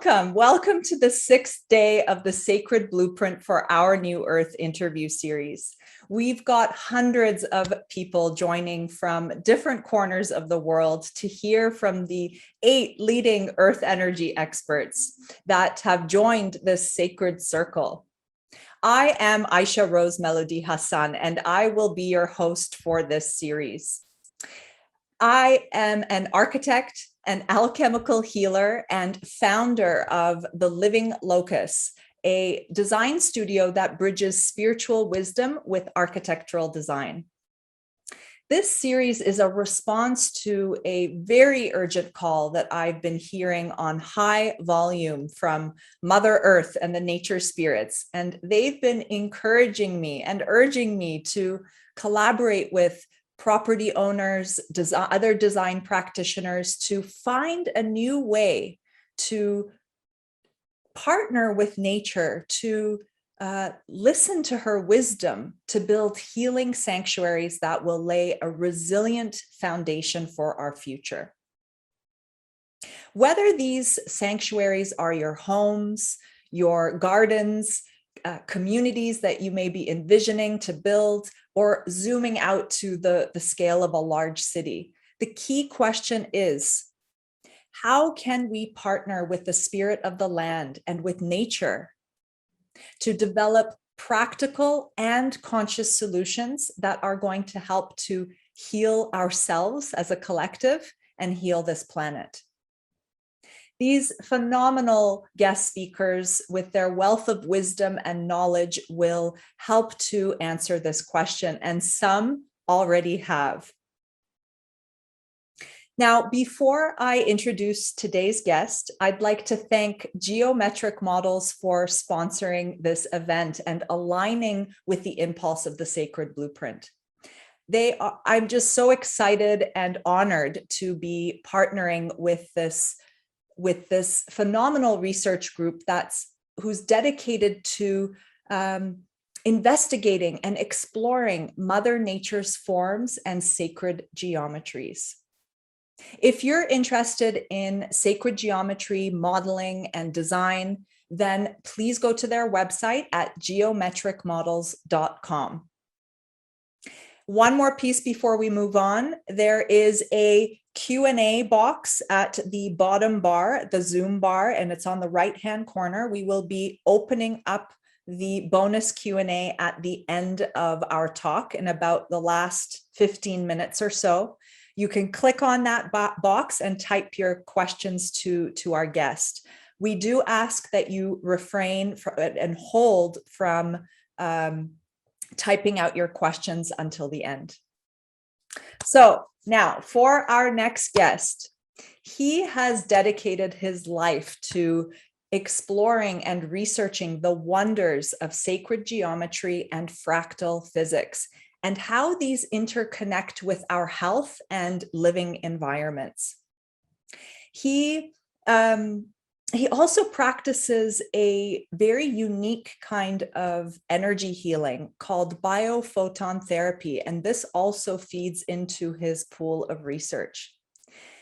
Welcome to the 6th day of the Sacred Blueprint for Our New Earth interview series. We've got hundreds of people joining from different corners of the world to hear from the 8 leading earth energy experts that have joined this sacred circle. I am Aisha Melodie Hassan, and I will be your host for this series. I am an architect, an alchemical healer, and founder of the Living Locus, a design studio that bridges spiritual wisdom with architectural design. This series is a response to a very urgent call that I've been hearing on high volume from Mother Earth and the nature spirits, and they've been encouraging me and urging me to collaborate with property owners, other design practitioners to find a new way to partner with nature, to listen to her wisdom, to build healing sanctuaries that will lay a resilient foundation for our future. Whether these sanctuaries are your homes, your gardens, communities that you may be envisioning to build, or zooming out to the scale of a large city, the key question is, how can we partner with the spirit of the land and with nature to develop practical and conscious solutions that are going to help to heal ourselves as a collective and heal this planet? These phenomenal guest speakers with their wealth of wisdom and knowledge will help to answer this question, and some already have. Now, before I introduce today's guest, I'd like to thank Geometric Models for sponsoring this event and aligning with the impulse of the Sacred Blueprint. I'm just so excited and honored to be partnering with this phenomenal research group who's dedicated to investigating and exploring Mother Nature's forms and sacred geometries. If you're interested in sacred geometry, modeling, and design, then please go to their website at geometricmodels.com. One more piece before we move on. There is a Q&A box at the bottom bar, the Zoom bar, and it's on the right-hand corner. We will be opening up the bonus Q&A at the end of our talk in about the last 15 minutes or so. You can click on that box and type your questions to our guest. We do ask that you refrain and hold from typing out your questions until the end. So now for our next guest, he has dedicated his life to exploring and researching the wonders of sacred geometry and fractal physics and how these interconnect with our health and living environments. He also practices a very unique kind of energy healing called biophoton therapy, and this also feeds into his pool of research.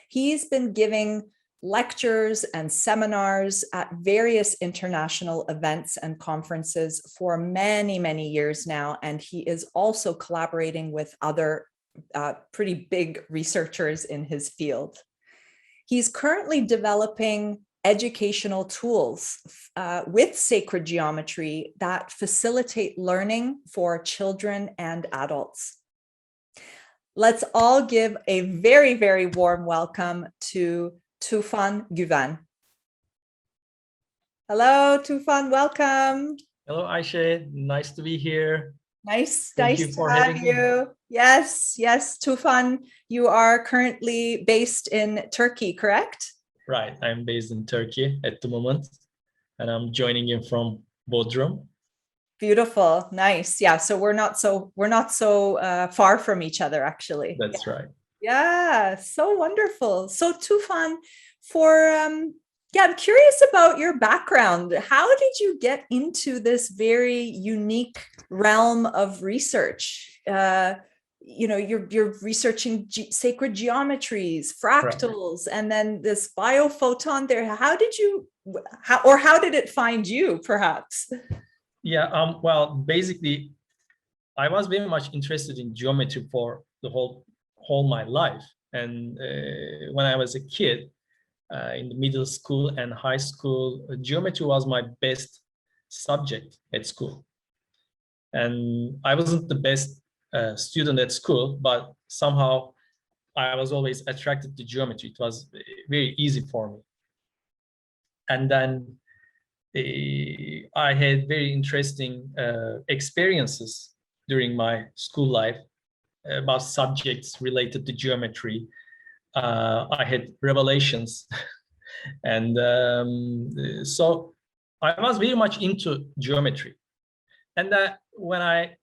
He's been giving lectures and seminars at various international events and conferences for many, many years now, and he is also collaborating with other pretty big researchers in his field. He's currently developing educational tools with sacred geometry that facilitate learning for children and adults. Let's all give a very, very warm welcome to Tufan Guven. Hello, Tufan, welcome. Hello, Aisha. Nice to be here. Nice to have you. Yes, Tufan, you are currently based in Turkey, correct? Right, I'm based in Turkey at the moment, and I'm joining you from Bodrum. Beautiful, nice. Yeah, so we're not so far from each other, actually. That's right. Yeah, so wonderful. So Tufan, I'm curious about your background. How did you get into this very unique realm of research? you're researching sacred geometries, Right. fractals, and then this biophoton there. How did it find you, perhaps? Yeah. Well, basically, I was very much interested in geometry for the whole my life. And when I was a kid, in the middle school and high school, geometry was my best subject at school. And I wasn't the best student at school, but somehow I was always attracted to geometry. It was very easy for me. And then I had very interesting experiences during my school life about subjects related to geometry. I had revelations, and so I was very much into geometry. And that when I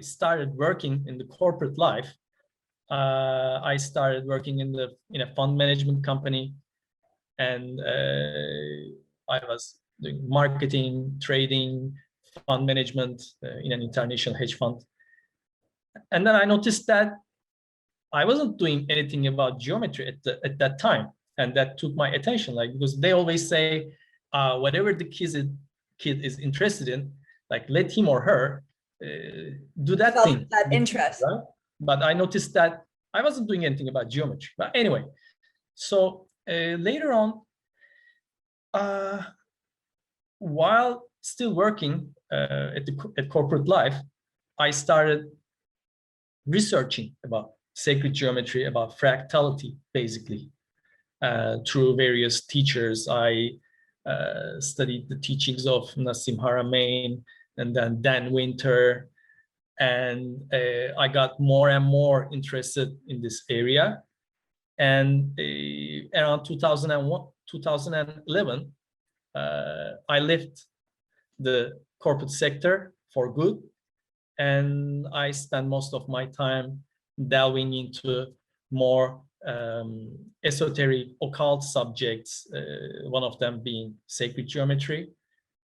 started working in the corporate life, I started working in a fund management company, and I was doing marketing, trading, fund management in an international hedge fund. And then I noticed that I wasn't doing anything about geometry at that time, and that took my attention. Like, because they always say, whatever the kid is interested in, like, let him or her do that Develop thing. that interest. Right? But I noticed that I wasn't doing anything about geometry. But anyway, so later on, while still working at corporate life, I started researching about sacred geometry, about fractality, basically. Through various teachers, I studied the teachings of Nassim Haramein and then Dan Winter, and I got more and more interested in this area. And around 2011, I left the corporate sector for good, and I spend most of my time delving into more esoteric occult subjects, one of them being sacred geometry.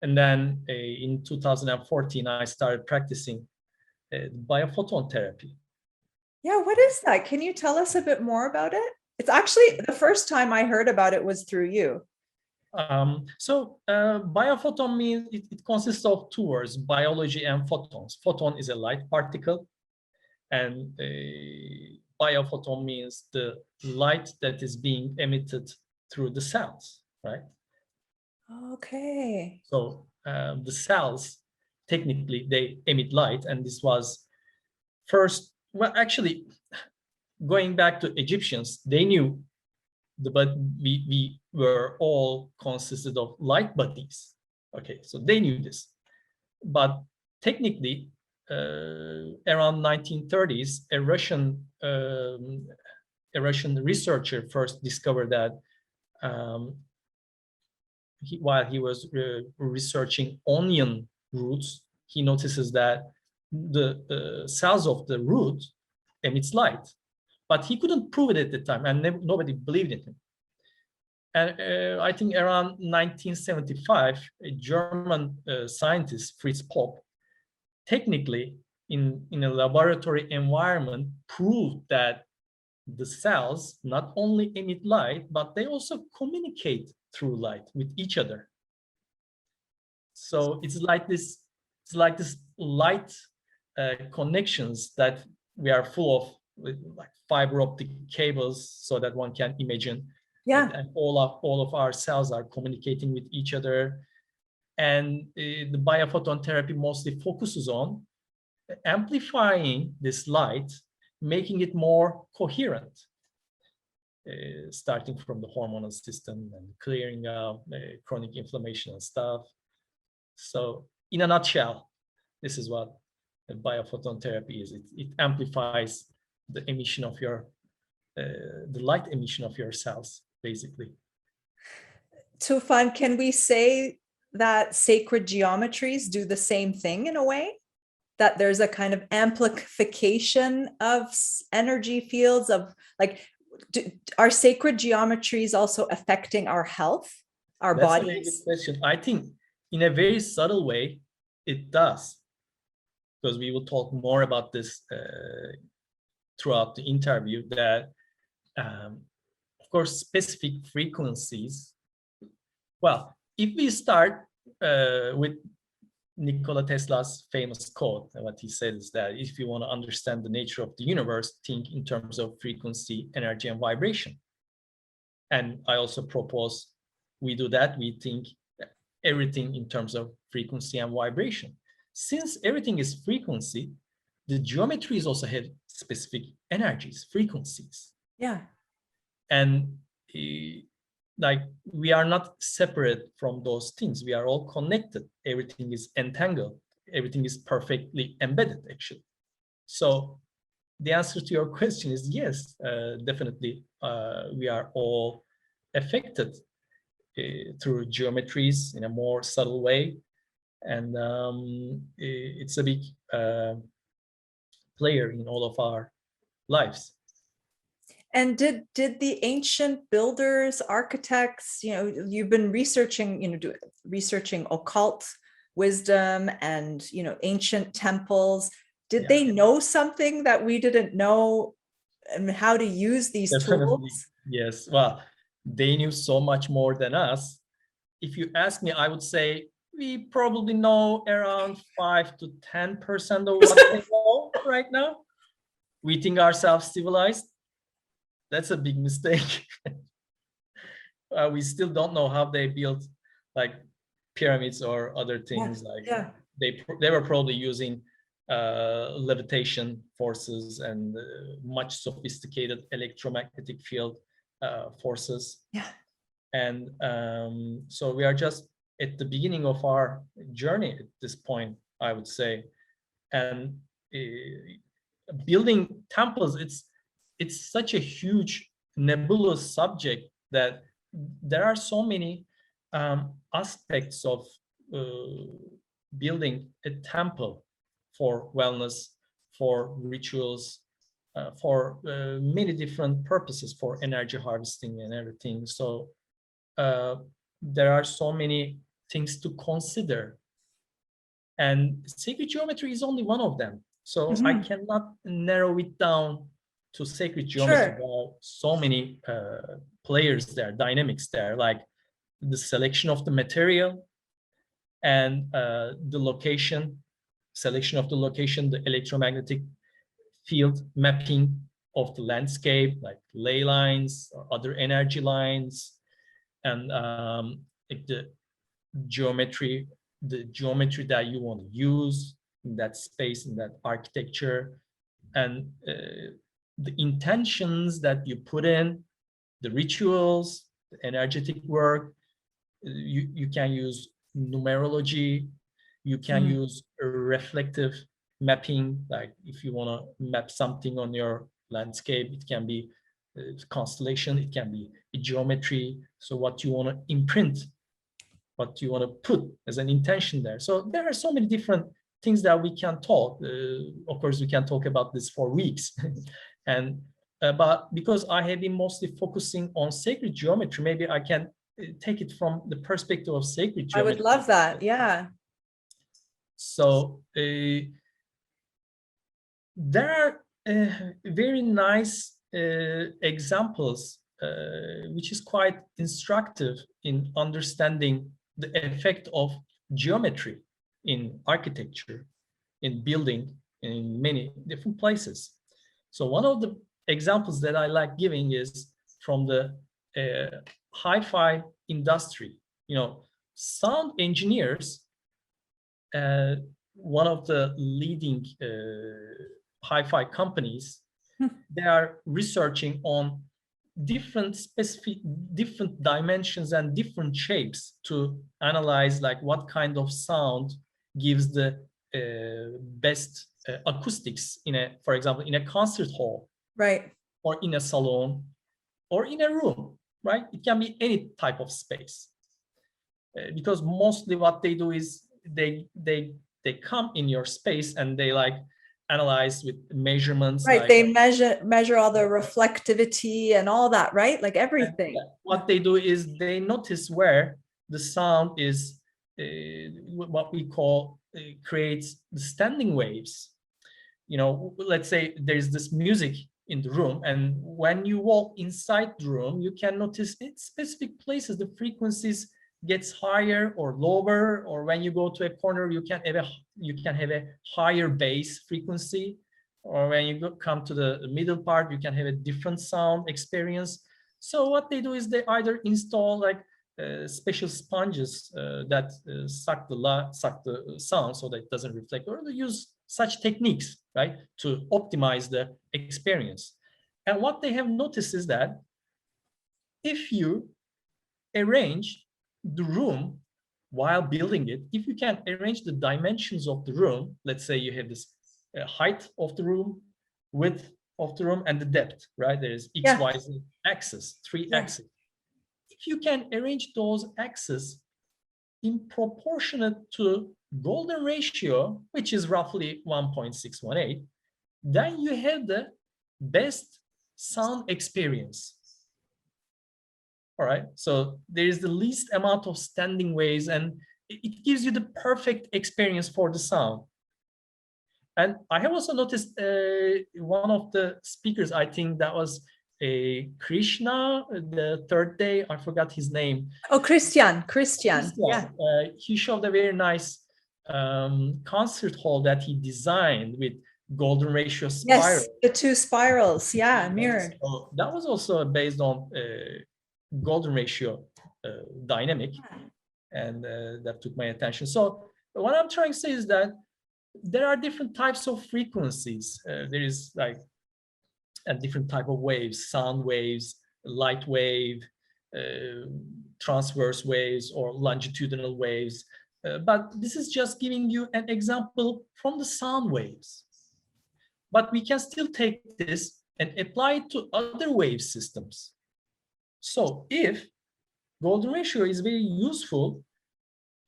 And then in 2014, I started practicing biophoton therapy. Yeah, what is that? Can you tell us a bit more about it? It's actually the first time I heard about it was through you. Biophoton means it consists of two words, biology and photons. Photon is a light particle, and biophoton means the light that is being emitted through the cells, right? Okay. So the cells, technically, they emit light, and this was first, well, actually, going back to Egyptians, they knew but we were all consisted of light bodies. Okay, so they knew this. But technically, around 1930s, a Russian researcher first discovered that while he was researching onion roots, he notices that the cells of the root emits light. But he couldn't prove it at the time, and nobody believed in him. And I think around 1975, a German scientist, Fritz Popp, technically in a laboratory environment, proved that the cells not only emit light, but they also communicate through light with each other. So it's like this light connections that we are full of, with like fiber optic cables, so that one can imagine. Yeah. And all of our cells are communicating with each other. And the biophoton therapy mostly focuses on amplifying this light, making it more coherent, starting from the hormonal system and clearing out chronic inflammation and stuff. So in a nutshell, this is what biophoton therapy is. It amplifies the emission of your, the light emission of your cells, basically. Tufan, can we say that sacred geometries do the same thing in a way? That there's a kind of amplification of energy fields of like, are sacred geometries also affecting our health, our That's bodies? a very good question. I think in a very subtle way, it does. because we will talk more about this throughout the interview, that of course specific frequencies. Well, if we start with Nikola Tesla's famous quote, what he said is that if you want to understand the nature of the universe, think in terms of frequency, energy, and vibration. And I also propose we do that. We think everything in terms of frequency and vibration. Since everything is frequency, the geometries also have specific energies, frequencies. Yeah. And like we are not separate from those things. We are all connected. Everything is entangled. Everything is perfectly embedded, actually. So the answer to your question is yes, definitely. We are all affected through geometries in a more subtle way. And it's a big player in all of our lives. And did the ancient builders, architects, you've been researching, researching occult wisdom and, ancient temples. Did they know something that we didn't know, and how to use these tools? Yes. Well, they knew so much more than us. If you ask me, I would say we probably know around 5 to 10% of what they know right now. We think ourselves civilized. That's a big mistake. We still don't know how they built like pyramids or other things. They were probably using levitation forces and much sophisticated electromagnetic field forces. Yeah. And so we are just at the beginning of our journey at this point, I would say. And building temples, it's such a huge nebulous subject that there are so many aspects of building a temple for wellness, for rituals, for many different purposes, for energy harvesting and everything. So there are so many things to consider. And sacred geometry is only one of them. So I cannot narrow it down to sacred geometry. There are so many players there, dynamics there, like the selection of the material and the location, selection of the location, the electromagnetic field mapping of the landscape, like ley lines or other energy lines, and like the geometry that you want to use in that space, in that architecture, and the intentions that you put in, the rituals, the energetic work. You can use numerology, you can use a reflective mapping, like if you want to map something on your landscape, it can be constellation, it can be a geometry. So what you want to imprint, what you want to put as an intention there. So there are so many different things that we can talk. Of course, we can talk about this for weeks. And but because I have been mostly focusing on sacred geometry, maybe I can take it from the perspective of sacred geometry. I would love that. Yeah. So there are very nice examples, which is quite instructive in understanding the effect of geometry in architecture, in building, in many different places. So one of the examples that I like giving is from the hi-fi industry. Sound engineers, one of the leading hi-fi companies, they are researching on different dimensions and different shapes to analyze like what kind of sound gives the best acoustics for example, in a concert hall, right, or in a salon, or in a room, right? It can be any type of space, because mostly what they do is they come in your space and they like analyze with measurements. Right, like, they measure all the reflectivity and all that, right? Like everything. What they do is they notice where the sound is what we call creates the standing waves. You know, let's say there's this music in the room, and when you walk inside the room, you can notice in specific places the frequencies gets higher or lower, or when you go to a corner, you can have a higher bass frequency, or when you come to the middle part, you can have a different sound experience. So what they do is they either install like special sponges that suck the sound so that it doesn't reflect, or they use such techniques, right, to optimize the experience. And what they have noticed is that if you arrange the room while building it, if you can arrange the dimensions of the room, let's say you have this height of the room, width of the room, and the depth, right? There is X, Y, Z axis, three axes. If you can arrange those axes in proportionate to golden ratio, which is roughly 1.618, then you have the best sound experience. All right, so there is the least amount of standing waves, and it gives you the perfect experience for the sound. And I have also noticed one of the speakers, I think that was Krishna, the third day, I forgot his name. Oh, Christian. Yeah. He showed a very nice concert hall that he designed with golden ratio spiral. Yes, the two spirals, mirrored. So that was also based on golden ratio dynamic, and that took my attention. So what I'm trying to say is that there are different types of frequencies. There is like a different type of waves, sound waves, light wave, transverse waves, or longitudinal waves. But this is just giving you an example from the sound waves. But we can still take this and apply it to other wave systems. So if golden ratio is very useful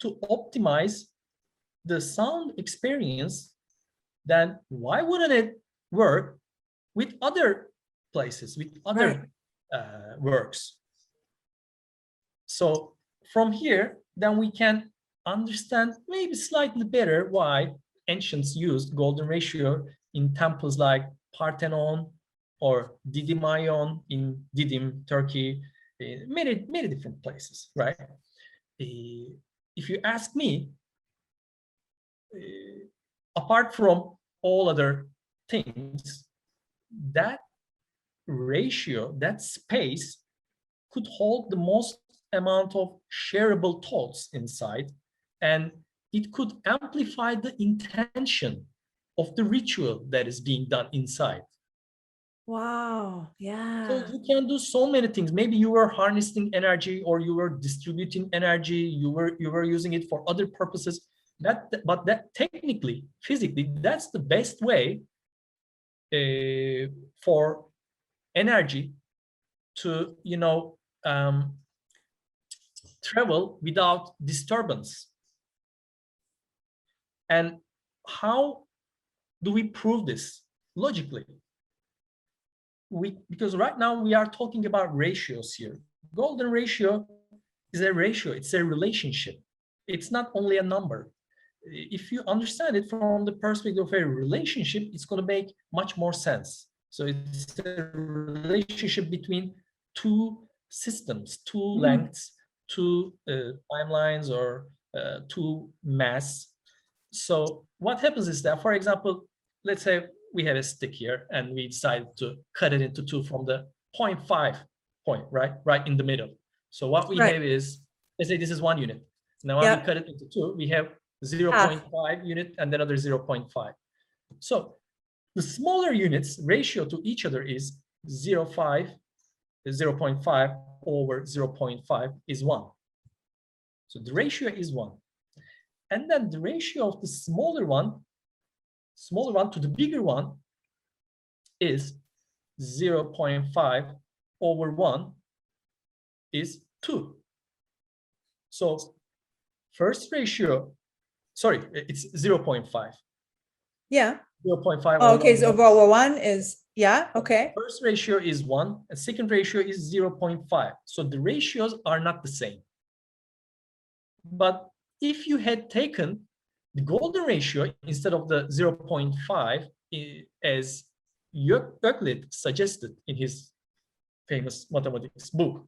to optimize the sound experience, then why wouldn't it work with other places, with other works? So from here, then we can understand maybe slightly better why ancients used golden ratio in temples like Parthenon or Didymaion in Didim, Turkey, many different places, right? If you ask me, apart from all other things, that ratio, that space could hold the most amount of shareable thoughts inside, and it could amplify the intention of the ritual that is being done inside. Wow, So you can do so many things. Maybe you were harnessing energy, or you were distributing energy, you were using it for other purposes. But that technically, physically, that's the best way for energy to, travel without disturbance. And how do we prove this logically? Because right now we are talking about ratios here. Golden ratio is a ratio, it's a relationship. It's not only a number. If you understand it from the perspective of a relationship, it's going to make much more sense. So it's a relationship between two systems, two lengths, two timelines, or two mass. So what happens is that, for example, let's say we have a stick here and we decide to cut it into two from the 0.5 point, right in the middle. So what we have is, let's say this is 1 unit. Now when we cut it into two, we have 0.5 unit and another 0.5. So the smaller units ratio to each other is 0.5 over 0.5 is 1. So the ratio is 1. And then the ratio of the smaller one to the bigger one is 0.5 over 1 is 2. So first ratio, sorry, it's 0.5. Yeah. 0.5. Oh, okay, so over 1 is, okay. First ratio is 1, and second ratio is 0.5. So the ratios are not the same. But if you had taken the golden ratio instead of the 0.5, as Euclid suggested in his famous mathematics book,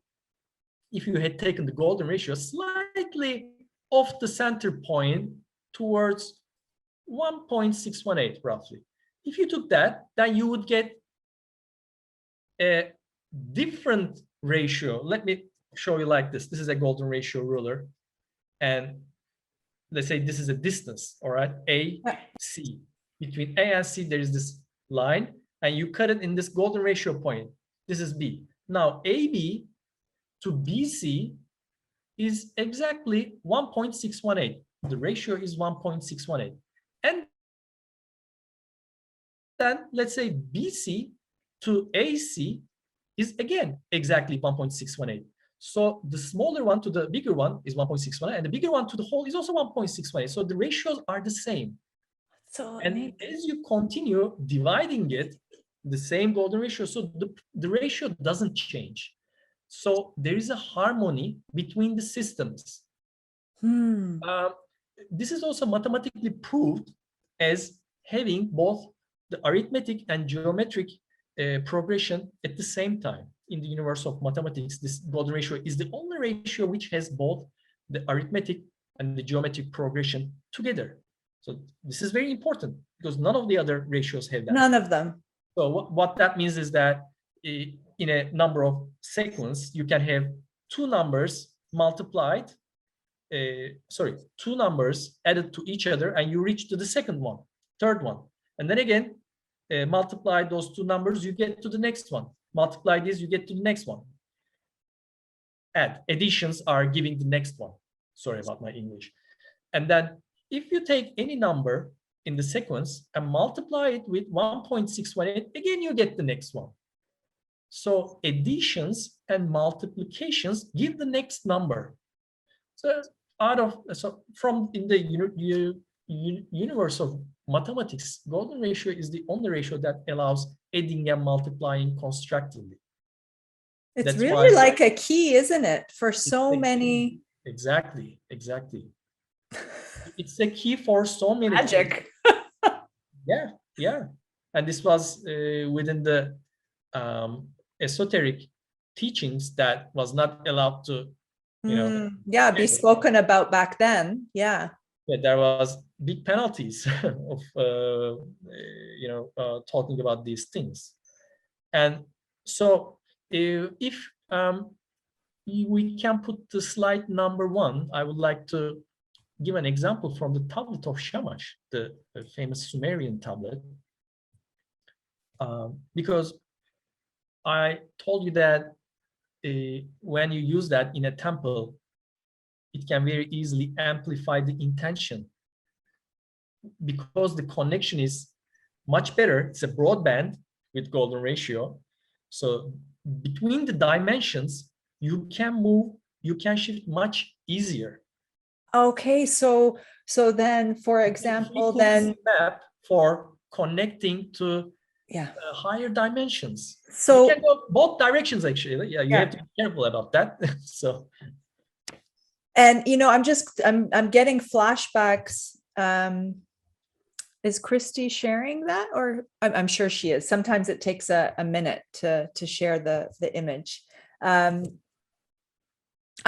if you had taken the golden ratio slightly off the center point towards 1.618 roughly, if you took that, then you would get a different ratio. Let me show you like this. This is a golden ratio ruler, and let's say this is a distance, all right, A, C. Between A and C, there is this line, and you cut it in this golden ratio point. This is B. Now, AB to BC is exactly 1.618. The ratio is 1.618. And then let's say BC to AC is again exactly 1.618. So the smaller one to the bigger one is 1.618, and the bigger one to the whole is also 1.618. So the ratios are the same. So and as you continue dividing it, the same golden ratio, so the ratio doesn't change. So there is a harmony between the systems. This is also mathematically proved as having both the arithmetic and geometric progression at the same time. In the universe of mathematics, this golden ratio is the only ratio which has both the arithmetic and the geometric progression together. So this is very important because none of the other ratios have that. None of them. So what that means is that in a number of sequence, you can have two numbers multiplied, two numbers added to each other, and you reach to the second one, third one. And then again, multiply those two numbers, you get to the next one. Multiply this, you get to the next one. Additions are giving the next one. Sorry about my English. And then if you take any number in the sequence and multiply it with 1.618, again, you get the next one. So additions and multiplications give the next number. So from in the universe of mathematics, golden ratio is the only ratio that allows adding and multiplying constructively. It's really like a key, isn't it, for so many? Key. Exactly. It's a key for so many magic. Yeah. And this was within the esoteric teachings that was not allowed to, be spoken about back then. Yeah, there was big penalties of talking about these things. And so if we can put the slide number 1, I would like to give an example from the tablet of Shamash, the famous Sumerian tablet, because I told you that when you use that in a temple, it can very easily amplify the intention because the connection is much better. It's a broadband with golden ratio. So between the dimensions, you can shift much easier. Okay, so then, for example, then map for connecting to higher dimensions. So you can go both directions actually. You have to be careful about that. So, and I'm getting flashbacks. Is Christy sharing that, or I'm sure she is. Sometimes it takes a minute to share the image. I'm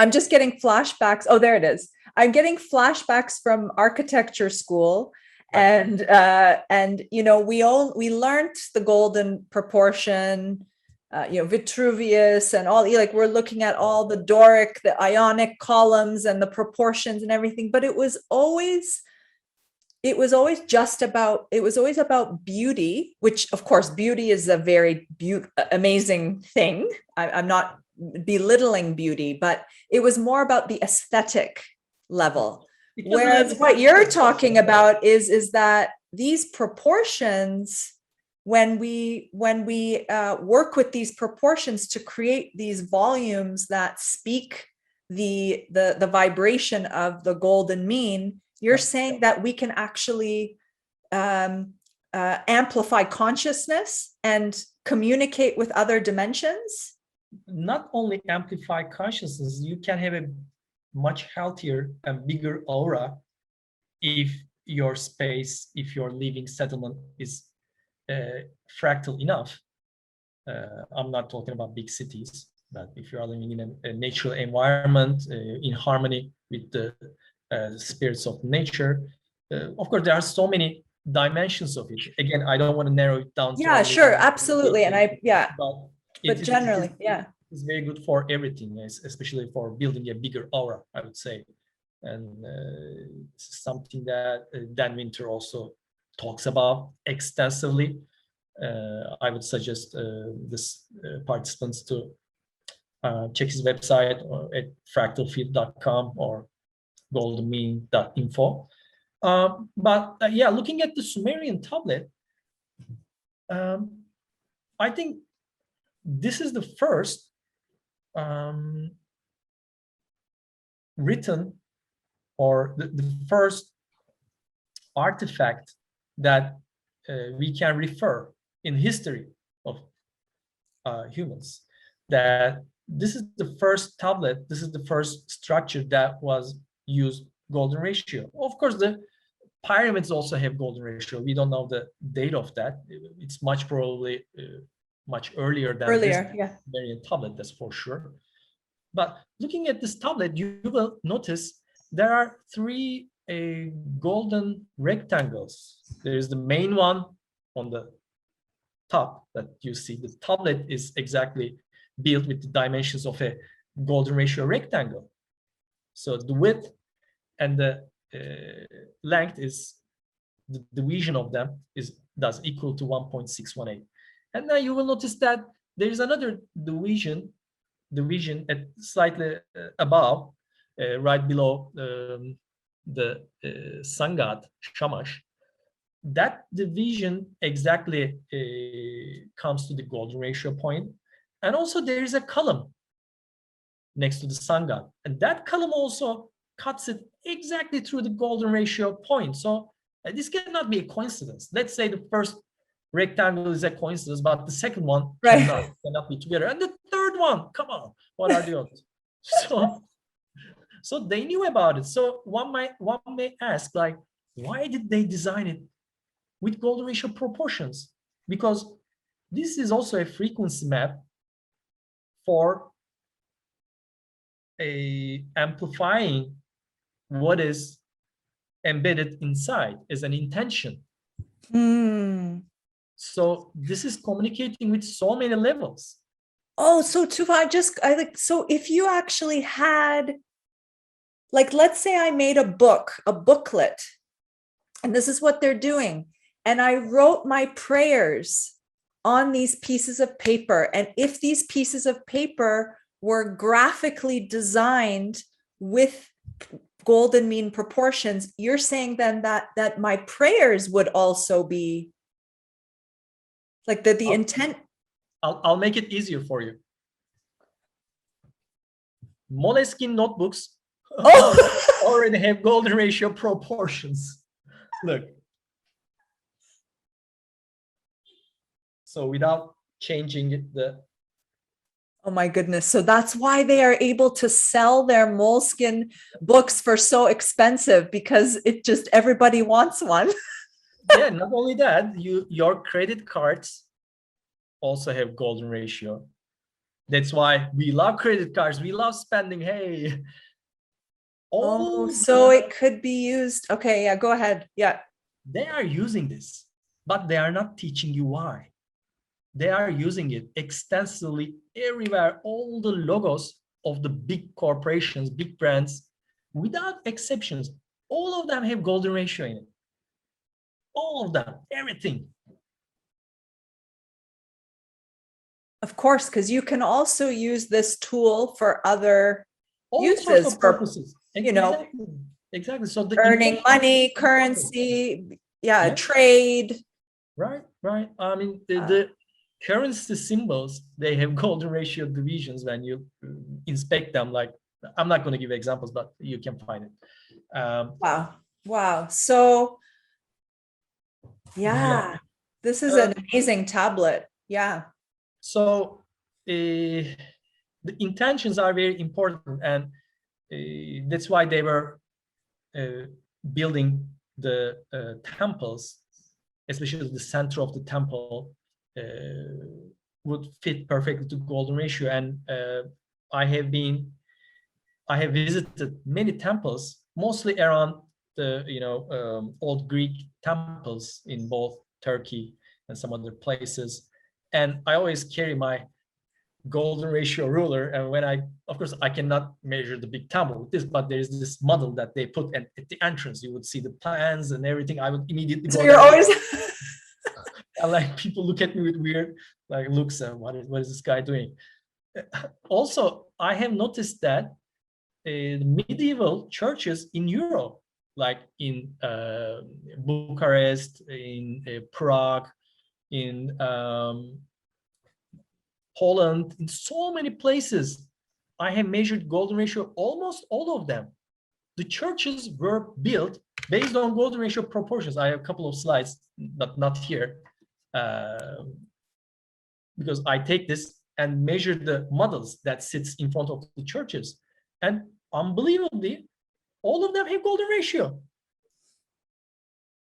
just getting flashbacks. Oh, there it is. I'm getting flashbacks from architecture school, and we learned the golden proportion, Vitruvius and all, we're looking at all the Doric, the Ionic columns and the proportions and everything, but it was always about beauty, which of course beauty is a very amazing thing. I'm not belittling beauty, but it was more about the aesthetic level. Whereas what you're talking about is that these proportions, when we work with these proportions to create these volumes that speak the vibration of the golden mean, you're saying that we can actually amplify consciousness and communicate with other dimensions? Not only amplify consciousness, you can have a much healthier and bigger aura if your space, if your living settlement is fractal enough. I'm not talking about big cities, but if you are living in a natural environment in harmony with the spirits of nature, of course, there are so many dimensions of it. Again, I don't want to narrow it down to Yeah, only sure, one absolutely. And but but generally, yeah. it's very good for everything, especially for building a bigger aura, I would say. And something that Dan Winter also talks about extensively. I would suggest this participants to check his website at fractalfield.com or goldenmean.info. But yeah, looking at the Sumerian tablet, I think this is the first written or the first artifact that we can refer in history of humans, that this is the first tablet, this is the first structure that was used golden ratio. Of course, the pyramids also have golden ratio. We don't know the date of that. It's much probably much earlier than this Sumerian tablet, that's for sure. But looking at this tablet, you will notice there are three golden rectangles. There is the main one on the top that you see. The tablet is exactly built with the dimensions of a golden ratio rectangle. So the width and the length is, the division of them does equal to 1.618. And now you will notice that there is another division at slightly above, right below the sun god Shamash. That division exactly comes to the golden ratio point. And also there is a column next to the sun god. And that column also cuts it exactly through the golden ratio point. So this cannot be a coincidence. Let's say the first rectangle is a coincidence, but the second one cannot be together. And the third one, come on, what are the odds? So they knew about it. So one may ask, like, why did they design it with golden ratio proportions? Because this is also a frequency map for amplifying what is embedded inside as an intention. So this is communicating with so many levels. Oh, so Tufan, so if you actually had, like, let's say I made a booklet, and this is what they're doing, and I wrote my prayers on these pieces of paper, and if these pieces of paper were graphically designed with golden mean proportions, you're saying then that my prayers would also be like the intent. I'll make it easier for you. Moleskine notebooks already have golden ratio proportions. Look. So without changing it, oh my goodness. So that's why they are able to sell their Moleskine books for so expensive, because everybody wants one. Yeah, not only that, your credit cards also have golden ratio. That's why we love credit cards. We love spending. Hey. So it could be used. Okay, yeah, go ahead. Yeah. They are using this, but they are not teaching you why. They are using it extensively everywhere. All the logos of the big corporations, big brands, without exceptions, all of them have golden ratio in it. All of them, everything. Of course, because you can also use this tool for other uses, for purposes. Exactly. So the earning money, currency, trade. Right. I mean, the currency symbols, they have golden ratio divisions when you inspect them. Like, I'm not going to give examples, but you can find it. Wow. So this is an amazing tablet. Yeah. So the intentions are very important, and that's why they were building the temples, especially the center of the temple would fit perfectly to golden ratio. And I have visited many temples, mostly around the old Greek temples in both Turkey and some other places. And I always carry my golden ratio ruler, and when of course I cannot measure the big temple with this, but there's this model that they put at the entrance. You would see the plans and everything. I would immediately So go you're there. always And like people look at me with weird looks, and what is this guy doing? Also, I have noticed that medieval churches in Europe, like in Bucharest, in Prague, in Poland, in so many places, I have measured golden ratio, almost all of them. The churches were built based on golden ratio proportions. I have a couple of slides, but not here, because I take this and measure the models that sits in front of the churches. And unbelievably, all of them have golden ratio.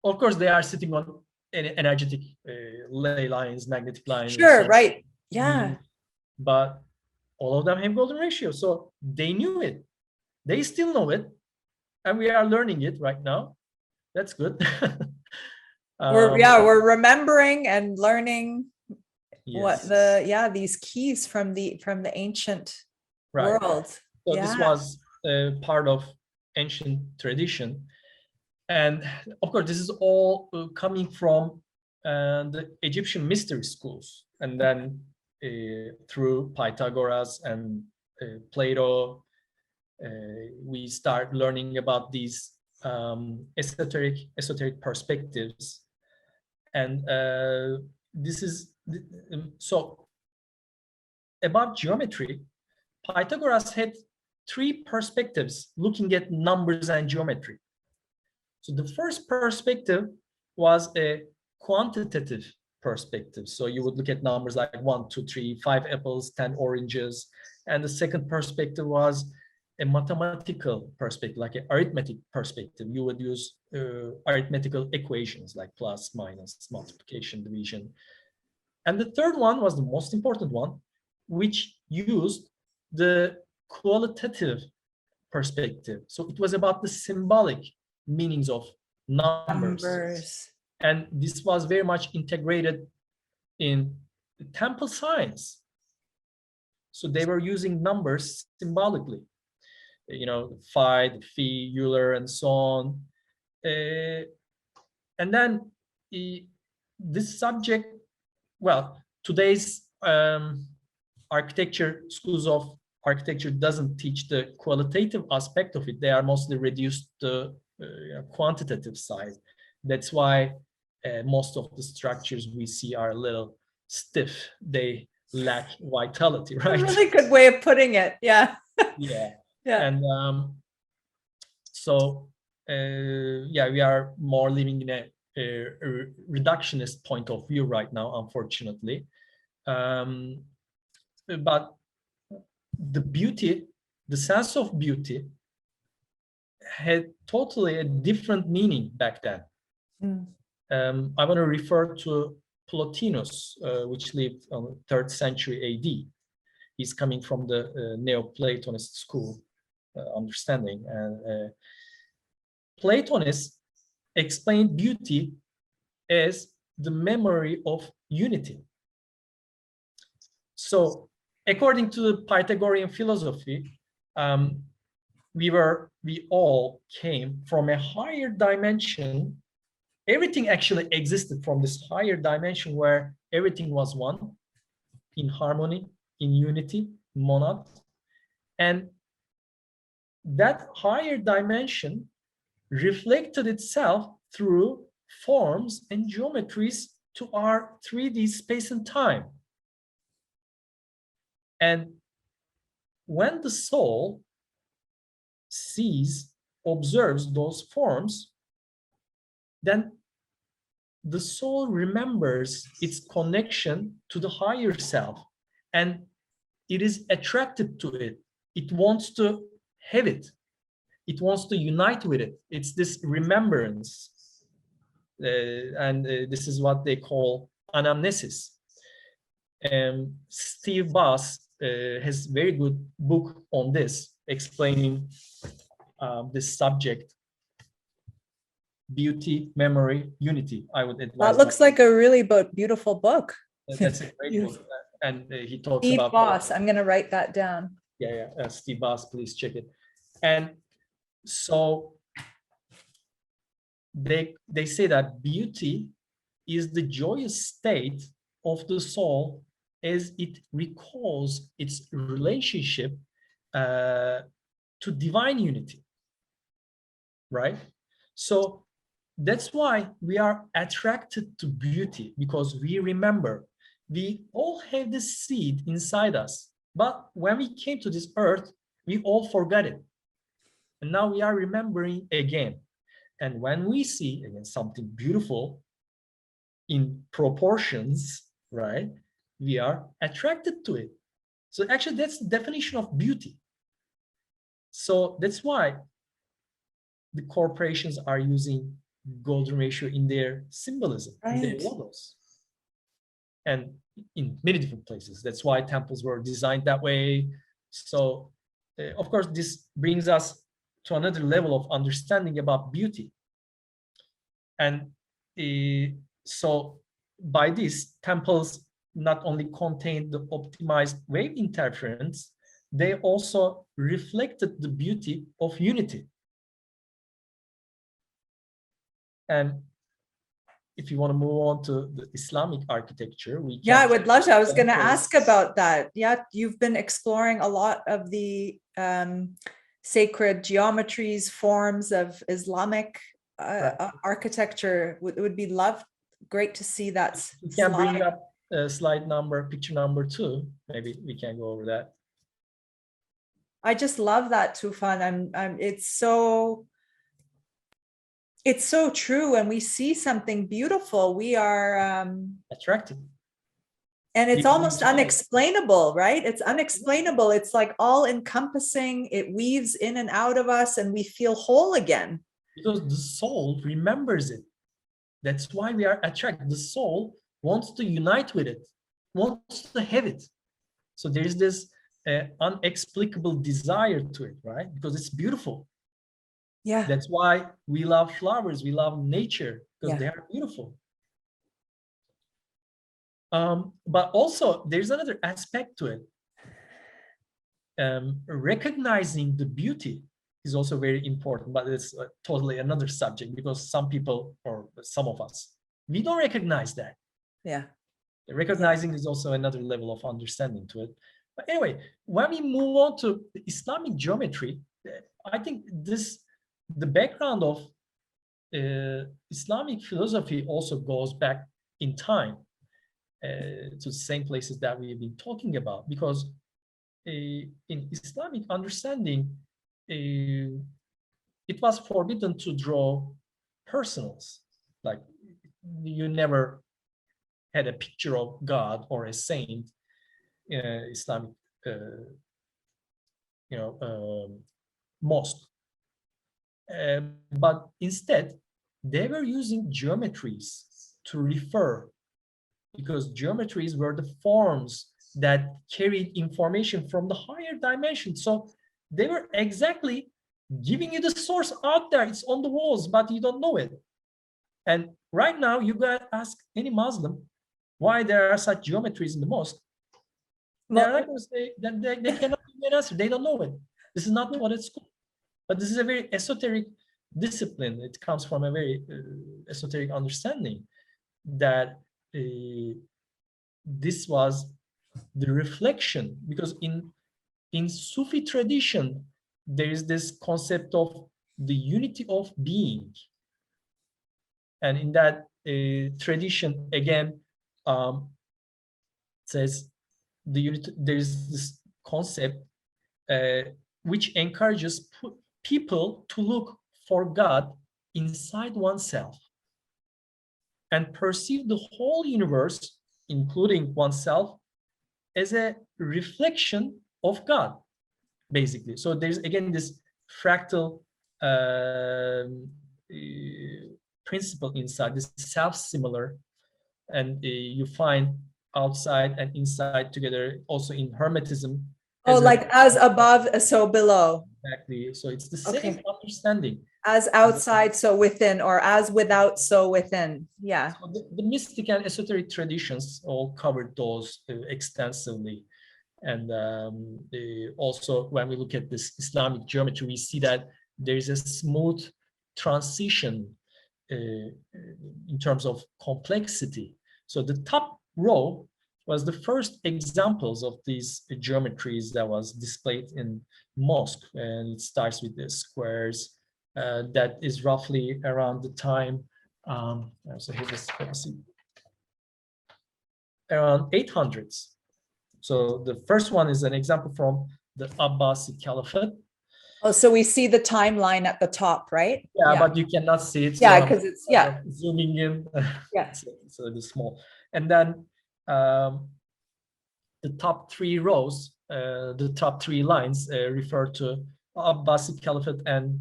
Of course, they are sitting on energetic ley lines, magnetic lines. sure, right. Yeah. But all of them have golden ratio. So they knew it. They still know it. And we are learning it right now. That's good. We're remembering and learning what yes. these keys from the ancient Right. world. So Yeah. this was part of ancient tradition. And of course, this is all coming from the Egyptian mystery schools. And then through Pythagoras and Plato, we start learning about these esoteric perspectives. And this is so about geometry. Pythagoras had three perspectives looking at numbers and geometry. So the first perspective was a quantitative perspective. So you would look at numbers like 1, 2, 3, 5 apples, 10 oranges. And the second perspective was a mathematical perspective, like an arithmetic perspective. You would use arithmetical equations like plus, minus, multiplication, division. And the third one was the most important one, which used the qualitative perspective. So it was about the symbolic meanings of numbers. And this was very much integrated in the temple science. So they were using numbers symbolically, the phi, the phi, Euler, and so on. And then this subject, well, today's schools of architecture doesn't teach the qualitative aspect of it. They are mostly reduced to the quantitative side. That's why most of the structures we see are a little stiff. They lack vitality, right? A really good way of putting it. Yeah. Yeah. Yeah. And so we are more living in a reductionist point of view right now, unfortunately. But the beauty, the sense of beauty had totally a different meaning back then. I want to refer to Plotinus, which lived on the 3rd century AD. He's coming from the Neoplatonist school understanding. And Platonists explained beauty as the memory of unity. So according to the Pythagorean philosophy, we all came from a higher dimension. Everything actually existed from this higher dimension where everything was one, in harmony, in unity, monad. And that higher dimension reflected itself through forms and geometries to our 3D space and time. And when the soul observes those forms, then the soul remembers its connection to the higher self, and it is attracted to it. It wants to have it. it wants to unite with it. It's this remembrance. And this is what they call anamnesis. Steve Bass has very good book on this, explaining this subject: beauty, memory, unity. I would advise. That looks like a really beautiful book. That's a great book, and he talks Steve about Boss. I'm going to write that down. Yeah, Steve Bass, please check it. And so they say that beauty is the joyous state of the soul as it recalls its relationship to divine unity, right? So that's why we are attracted to beauty, because we remember we all have this seed inside us, but when we came to this earth, we all forgot it. And now we are remembering again. And when we see again something beautiful in proportions, right, we are attracted to it. So actually that's the definition of beauty. So that's why the corporations are using golden ratio in their symbolism, in their logos, and in many different places. That's why temples were designed that way. So of course this brings us to another level of understanding about beauty. And so by this, temples not only contained the optimized wave interference, they also reflected the beauty of unity. And if you want to move on to the Islamic architecture, we can. Yeah, I would love to. I was going to ask about that. Yeah, you've been exploring a lot of the sacred geometries, forms of Islamic architecture. It would be great to see that. You can bring up slide number, picture number 2. Maybe we can go over that. I just love that, Tufan. It's so true. When we see something beautiful, we are attracted. And it's almost unexplainable, right? It's unexplainable. It's like all encompassing. It weaves in and out of us and we feel whole again. Because the soul remembers it. That's why we are attracted. The soul wants to unite with it, wants to have it. So there's this unexplicable desire to it, right? Because it's beautiful. Yeah. That's why we love flowers, we love nature, because they are beautiful. But also there's another aspect to it. Recognizing the beauty is also very important, but it's totally another subject, because some people, or some of us, we don't recognize that. Yeah. Recognizing is also another level of understanding to it. But anyway, when we move on to Islamic geometry, I think the background of Islamic philosophy also goes back in time to the same places that we've been talking about, because in Islamic understanding, it was forbidden to draw personals. Like, you never had a picture of God or a saint in an Islamic mosque. But instead, they were using geometries to refer, because geometries were the forms that carried information from the higher dimension. So they were exactly giving you the source out there. It's on the walls, but you don't know it. And right now, you gotta ask any Muslim why there are such geometries in the mosque. They're not going to say that they cannot give an answer. They don't know it. This is not what it's called. But this is a very esoteric discipline. It comes from a very esoteric understanding that this was the reflection, because in Sufi tradition, there is this concept of the unity of being. And in that tradition, again, says the unity, there's this concept which encourages people to look for God inside oneself and perceive the whole universe, including oneself, as a reflection of God, basically. So there's again this fractal principle inside, this self-similar, and you find outside and inside together also in Hermetism. Oh, like as above, so below. Exactly. So it's the Okay. same understanding. As outside, so within, or as without, so within. Yeah. So the mystic and esoteric traditions all covered those extensively. And also, when we look at this Islamic geometry, we see that there is a smooth transition in terms of complexity. So the top row was the first examples of these geometries that was displayed in mosque, and it starts with the squares. That is roughly around the time. So here is, let me see, around 800s. So the first one is an example from the Abbasi Caliphate. Oh, so we see the timeline at the top, right? Yeah, but you cannot see it. Yeah, so because it's, yeah. Zooming in. Yeah. So it is small. And then the top three rows, the top three lines refer to Abbasi Caliphate and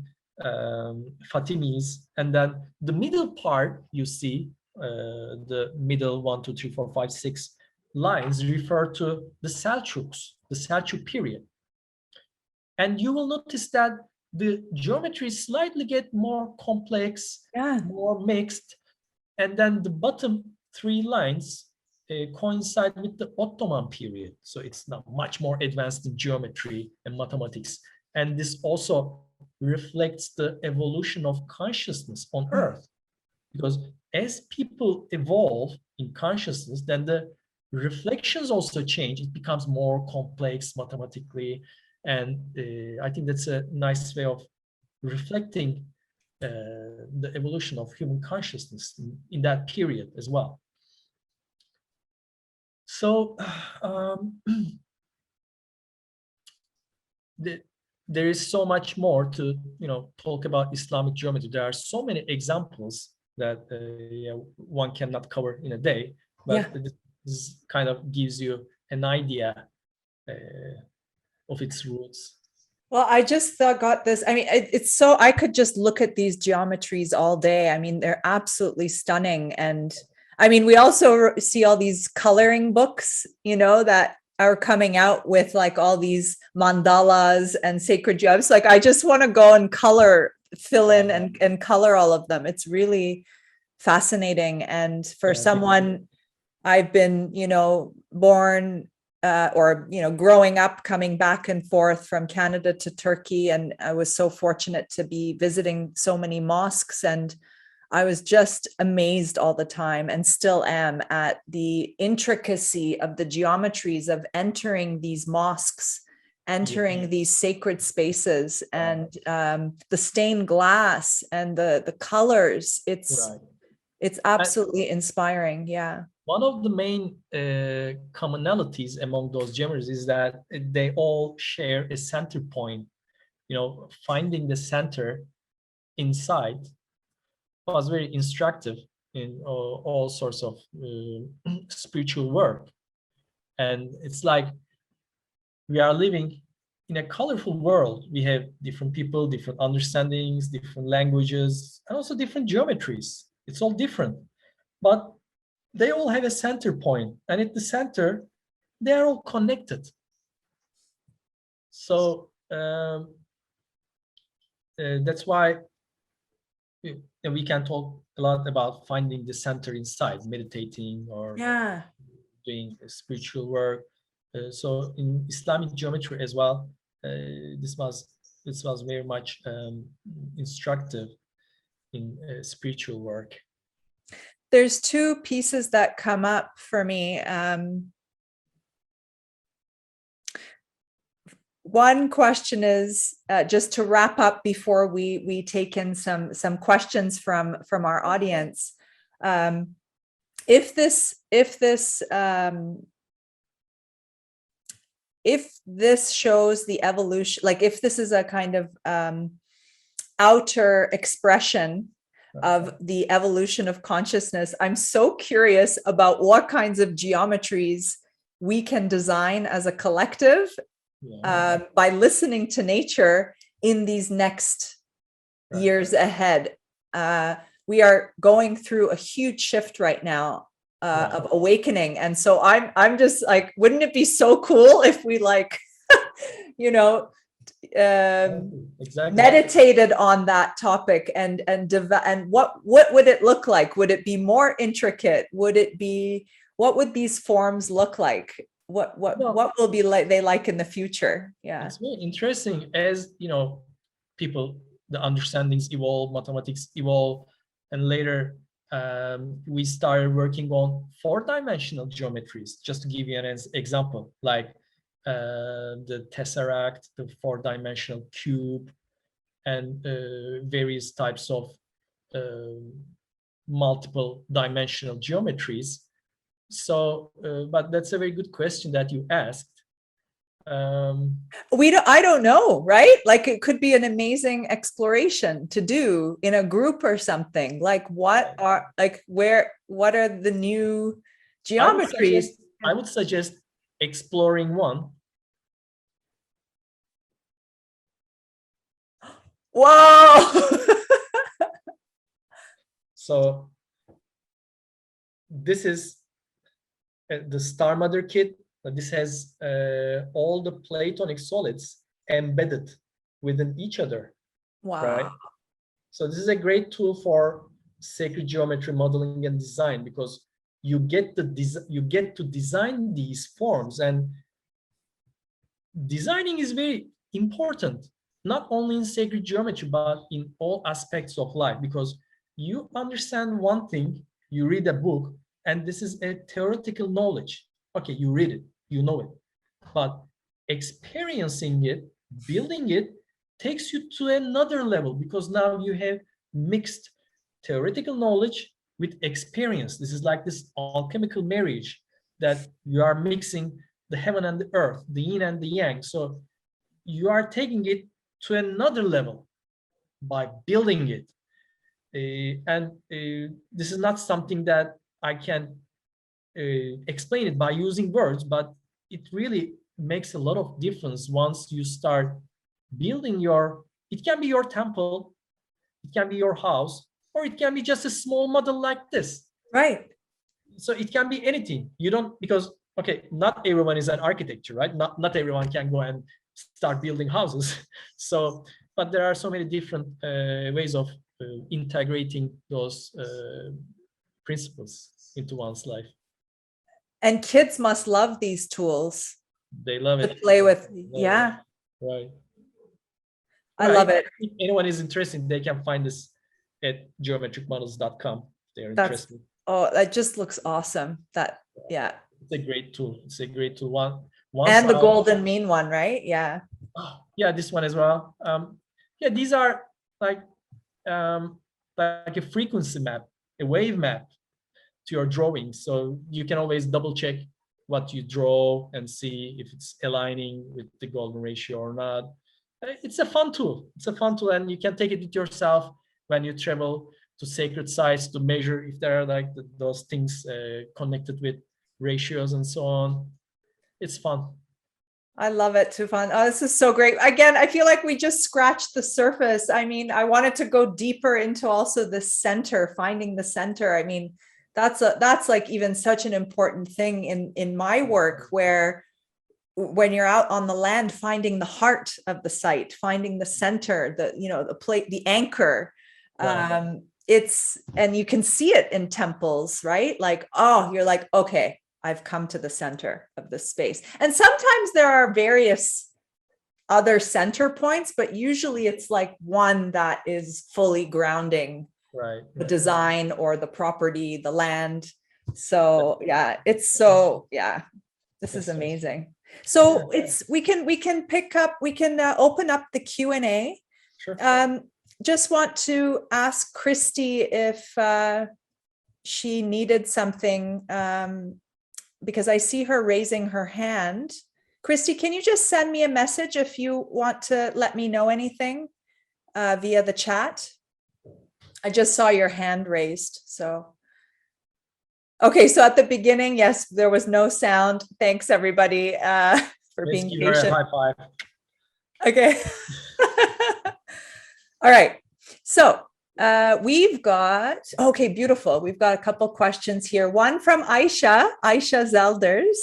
Fatimids. And then the middle part, you see, the middle 1, 2, 3, 4, 5, 6 lines refer to the Selçuk period. And you will notice that the geometry slightly get more complex, more mixed, and then the bottom three lines coincide with the Ottoman period. So it's not much more advanced in geometry and mathematics. And this also reflects the evolution of consciousness on Earth. Because as people evolve in consciousness, then the reflections also change. It becomes more complex mathematically. And I think that's a nice way of reflecting the evolution of human consciousness in that period as well. So there is so much more to talk about Islamic geometry. There are so many examples that one cannot cover in a day, but this kind of gives you an idea of its roots. Well, I just got this. I mean, it's so, I could just look at these geometries all day. I mean, they're absolutely stunning. And I mean, we also see all these coloring books, that are coming out with like all these mandalas and sacred gems. Like, I just want to go and fill in and color all of them. It's really fascinating. And for someone, I've been, born or growing up, coming back and forth from Canada to Turkey, and I was so fortunate to be visiting so many mosques, and I was just amazed all the time, and still am, at the intricacy of the geometries of entering these mosques, entering these sacred spaces, and the stained glass and the colors. It's absolutely inspiring. Yeah. One of the main commonalities among those geometries is that they all share a center point. Finding the center inside was very instructive in all sorts of spiritual work. And it's like we are living in a colorful world. We have different people, different understandings, different languages, and also different geometries. It's all different. But they all have a center point, and at the center, they're all connected. So that's why we can talk a lot about finding the center inside, meditating or doing spiritual work. So in Islamic geometry as well, this was very much instructive in spiritual work. There's two pieces that come up for me. One question is, just to wrap up before we take in some questions from our audience. If this shows the evolution, like if this is a kind of outer expression of the evolution of consciousness, I'm so curious about what kinds of geometries we can design as a collective by listening to nature in these next Right. years ahead. We are going through a huge shift right now Right. of awakening. And so I'm just like, wouldn't it be so cool if we like, you know, Exactly. meditated on that topic and what would it look like? Would it be more intricate? Would it be, what would these forms look like? What will be like they like in the future? Yeah, it's very interesting. As you know, people, the understandings evolve, mathematics evolve, and later we started working on four-dimensional geometries. Just to give you an example, like the tesseract, the four-dimensional cube, and various types of multiple dimensional geometries. So, but that's a very good question that you asked. I don't know, right? Like it could be an amazing exploration to do in a group or something. Like what are the new geometries? I would suggest exploring one. Whoa. So this is the Star Mother kit. This has all the Platonic solids embedded within each other. Wow. Right? So this is a great tool for sacred geometry modeling and design, because you get to design these forms, and designing is very important, not only in sacred geometry but in all aspects of life, because you understand one thing, you read a book, and this is a theoretical knowledge. Okay, you read it, you know it, but experiencing it, building it, takes you to another level, because now you have mixed theoretical knowledge with experience. This is like this alchemical marriage that you are mixing the heaven and the earth, the yin and the yang. So you are taking it to another level by building it. This is not something that I can explain it by using words, but it really makes a lot of difference once you start building it can be your temple, it can be your house, or it can be just a small model like this. Right. So it can be anything. You don't, because, okay, not everyone is an architecture, right? Not everyone can go and start building houses. So, but there are so many different ways of integrating those principles into one's life. And kids must love these tools. They love it. To play with. Yeah. Right. I love it. If anyone is interested, they can find this at geometricmodels.com. They're interested. Oh, that just looks awesome. Yeah. It's a great tool. It's a great tool. And the golden mean one, right? Yeah. Oh, yeah, this one as well. Yeah, these are like a frequency map, a wave map to your drawing. So you can always double check what you draw and see if it's aligning with the golden ratio or not. It's a fun tool. It's a fun tool, and you can take it with yourself when you travel to sacred sites to measure if there are like those things connected with ratios and so on. It's fun. I love it, Tufan. Oh, this is so great. Again, I feel like we just scratched the surface. I mean, I wanted to go deeper into also the center, finding the center. I mean, that's like even such an important thing in my work, where when you're out on the land, finding the heart of the site, finding the center, the plate, the anchor. Wow. And you can see it in temples, right? Like, oh, you're like, okay, I've come to the center of the space. And sometimes there are various other center points, but usually it's like one that is fully grounding the design or the property, the land. So yeah, this is amazing. So we can open up the Q&A. Sure. Just want to ask Christy if she needed something, because I see her raising her hand. Christy, can you just send me a message if you want to let me know anything via the chat? I just saw your hand raised. So, okay. So at the beginning, yes, there was no sound. Thanks everybody for being patient. High five. Okay. All right. So we've got, okay, beautiful. We've got a couple questions here. One from Aisha Zelders.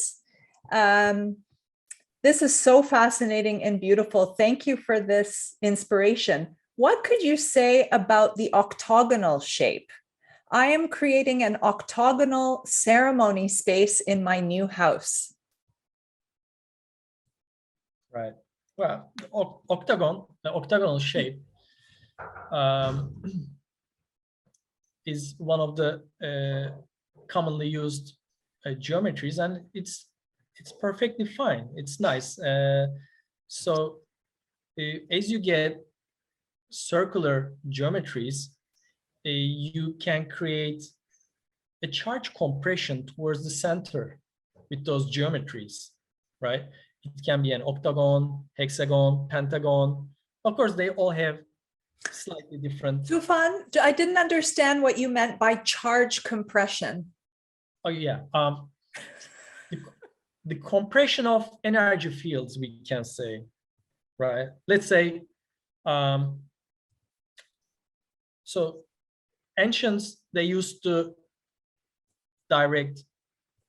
This is so fascinating and beautiful. Thank you for this inspiration. What could you say about the octagonal shape? I am creating an octagonal ceremony space in my new house. Right. Well, the octagonal shape is one of the commonly used geometries, and it's perfectly fine. It's nice. So as you get circular geometries, you can create a charge compression towards the center with those geometries, right? It can be an octagon, hexagon, pentagon. Of course, they all have slightly different. Tufan, I didn't understand what you meant by charge compression. Oh yeah, the compression of energy fields, we can say, right? Let's say, so ancients, they used to direct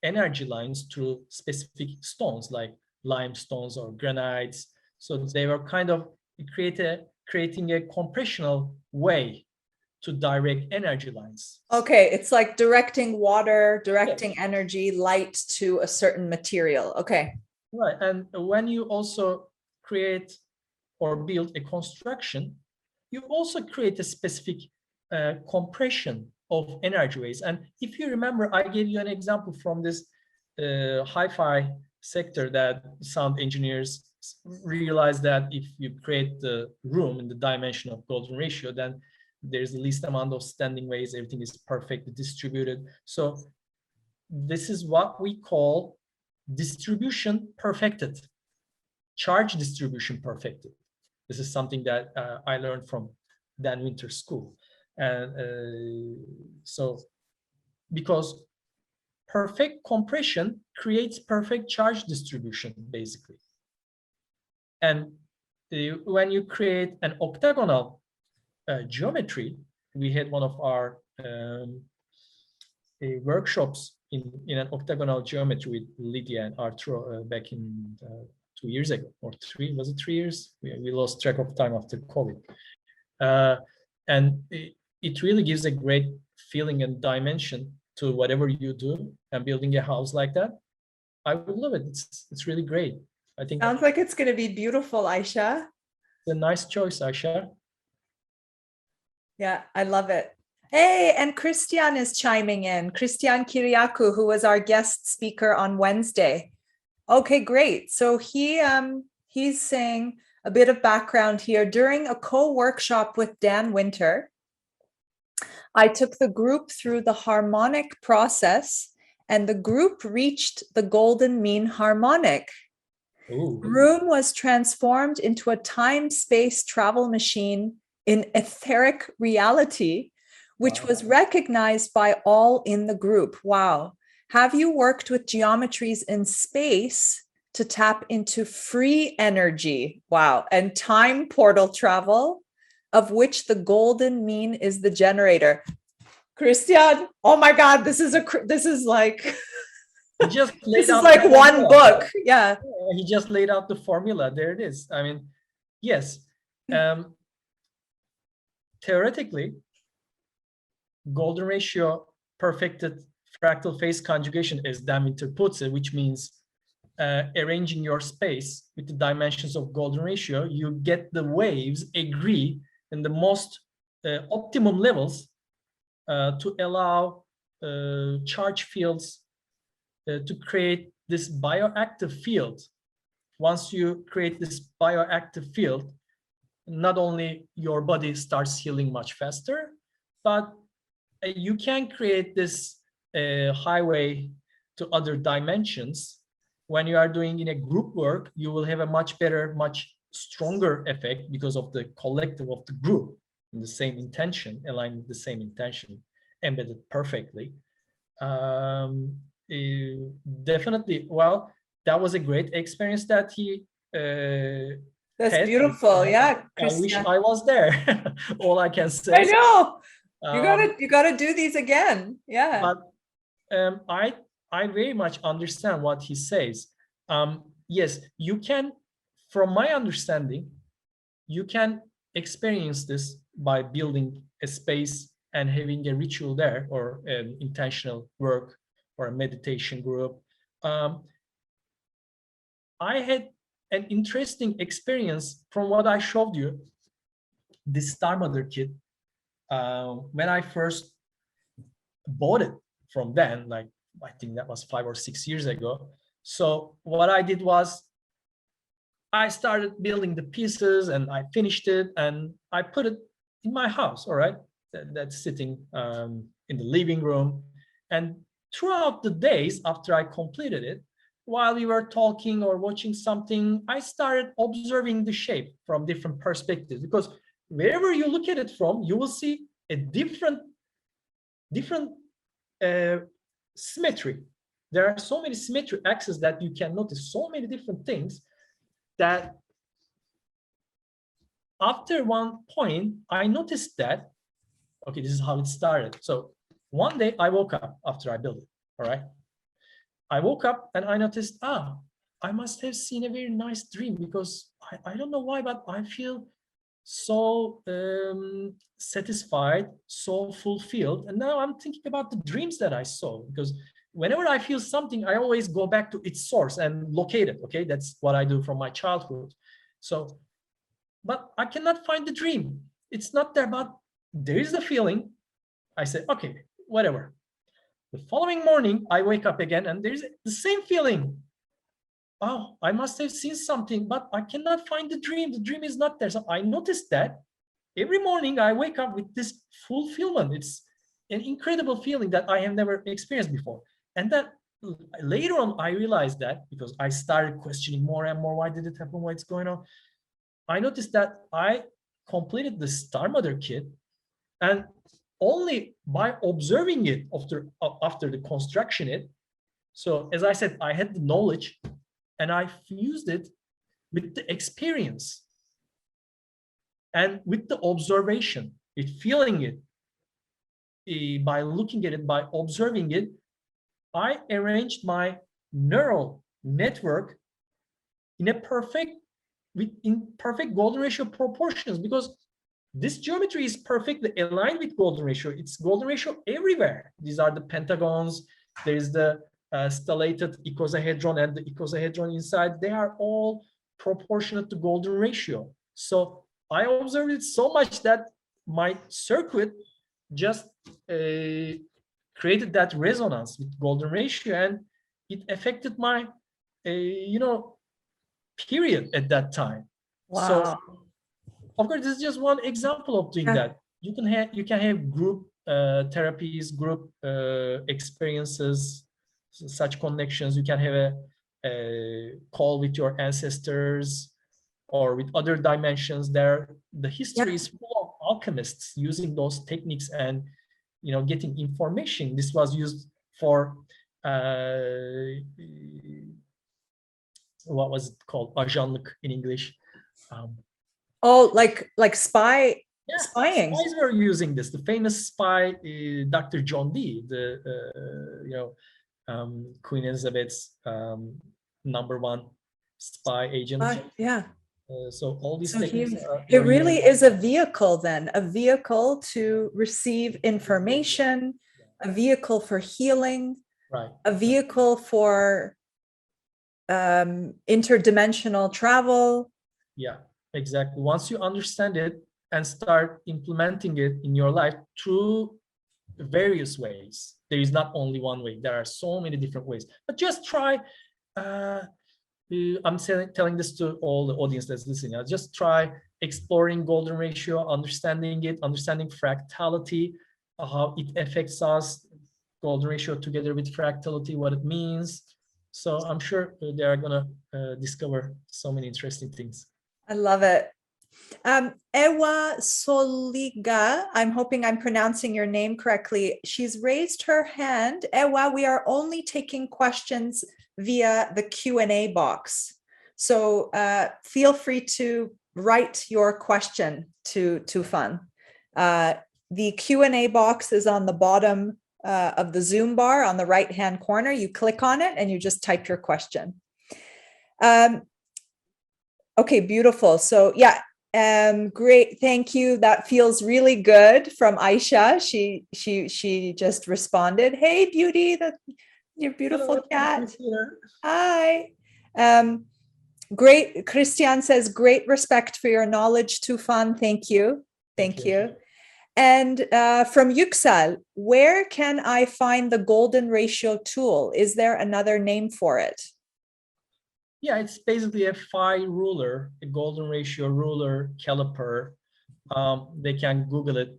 energy lines through specific stones like limestones or granites. So they were kind of creating a compressional way to direct energy lines. Okay, it's like directing water, directing energy, light to a certain material. Okay. Right, and when you also create or build a construction, you also create a specific compression of energy ways. And if you remember, I gave you an example from this hi-fi sector that sound engineers realize that if you create the room in the dimension of golden ratio, then there's the least amount of standing waves, everything is perfectly distributed. So this is what we call distribution perfected, charge distribution perfected. This is something that I learned from Dan Winter School. And so because perfect compression creates perfect charge distribution, basically. And when you create an octagonal geometry, we had one of our workshops in an octagonal geometry with Lydia and Arturo back in 2 years ago, or three, was it 3 years? We lost track of time after COVID. And it really gives a great feeling and dimension to whatever you do, and building a house like that. I would love it. It's really great. I think sounds like it's going to be beautiful, Aisha. It's a nice choice, Aisha. Yeah, I love it. Hey, and Christian is chiming in. Christian Kiriakou, who was our guest speaker on Wednesday. Okay, great. So he's saying a bit of background here. During a co-workshop with Dan Winter, I took the group through the harmonic process, and the group reached the golden mean harmonic. Ooh. The room was transformed into a time-space travel machine in etheric reality, which was recognized by all in the group. Wow. Have you worked with geometries in space to tap into free energy? Wow. And time portal travel, of which the golden mean is the generator. Christian, oh my God, this is like just this is like one book. Yeah. He just laid out the formula. There it is. I mean, yes. Theoretically, golden ratio perfected fractal phase conjugation, as Dan Winter puts it, which means arranging your space with the dimensions of golden ratio, you get the waves agree in the most optimum levels to allow charge fields to create this bioactive field. Once you create this bioactive field, not only your body starts healing much faster, but you can create this highway to other dimensions. When you are doing in a group work, you will have a much better, much stronger effect because of the collective of the group in the same intention, aligned with the same intention, embedded perfectly. Definitely, well, that was a great experience that he That's head. beautiful. Yeah, I wish Christian. I was there. All I can say. I know. Um, You gotta do these again. Yeah. but I very much understand what he says. Yes, you can, from my understanding, you can experience this by building a space and having a ritual there, or an intentional work, or a meditation group. Um, I had an interesting experience from what I showed you, this Star Mother kit. When I first bought it from then, like I think that was 5 or 6 years ago. So what I did was I started building the pieces and I finished it and I put it in my house. All right, that's sitting in the living room. And throughout the days after I completed it, while we were talking or watching something, I started observing the shape from different perspectives, because wherever you look at it from, you will see a different uh, symmetry. There are so many symmetry axes that you can notice, so many different things, that after one point, I noticed that, okay, this is how it started. So one day I woke up after I built it, all right? I woke up and I noticed, I must have seen a very nice dream, because I don't know why, but I feel so satisfied, so fulfilled. And now I'm thinking about the dreams that I saw, because whenever I feel something, I always go back to its source and locate it. Okay, that's what I do from my childhood. So, but I cannot find the dream. It's not there, but there is the feeling. I say, okay, whatever. The following morning, I wake up again and there's the same feeling. Oh, I must have seen something, but I cannot find the dream. The dream is not there. So I noticed that every morning I wake up with this fulfillment. It's an incredible feeling that I have never experienced before. And then later on, I realized that, because I started questioning more and more, why did it happen? What's going on? I noticed that I completed the Star Mother kit, and only by observing it after the construction it. So as I said, I had the knowledge and I fused it with the experience and with the observation, with feeling it, by looking at it, by observing it. I arranged my neural network in perfect golden ratio proportions, because this geometry is perfectly aligned with golden ratio. It's golden ratio everywhere. These are the pentagons. There's the stellated icosahedron and the icosahedron inside. They are all proportionate to golden ratio. So I observed it so much that my circuit just created that resonance with golden ratio, and it affected my, period at that time. Wow. So of course, this is just one example of doing that. You can have group therapies, group experiences, such connections. You can have a call with your ancestors or with other dimensions. There, the history is full of alchemists using those techniques and getting information. This was used for what was it called? Ajanlık in English. Oh, like spying. Spies were using this. The famous spy, Dr. John Dee, the Queen Elizabeth's #1 spy agent. Yeah. So all these So techniques it really is a vehicle then, a vehicle to receive information, a vehicle for healing, right, a vehicle for interdimensional travel. Yeah, exactly. Once you understand it and start implementing it in your life through various ways, there is not only one way. There are so many different ways. But just try. I'm telling this to all the audience that's listening. Just try exploring golden ratio, understanding it, understanding fractality, how it affects us, golden ratio together with fractality, what it means. So I'm sure they are gonna discover so many interesting things. I love it. Ewa Soliga, I'm hoping I'm pronouncing your name correctly. She's raised her hand. Ewa, we are only taking questions via the Q&A box. So feel free to write your question to Tufan. The Q&A box is on the bottom of the Zoom bar on the right-hand corner. You click on it and you just type your question. Okay, beautiful. So yeah, great. Thank you. That feels really good from Aisha. She just responded. Hey, beauty, your beautiful cat. Hi. Great. Christian says, great respect for your knowledge, Tufan. Thank you. Thank you. And from Yüksel, where can I find the golden ratio tool? Is there another name for it? Yeah, it's basically a phi ruler, a golden ratio ruler caliper. They can Google it.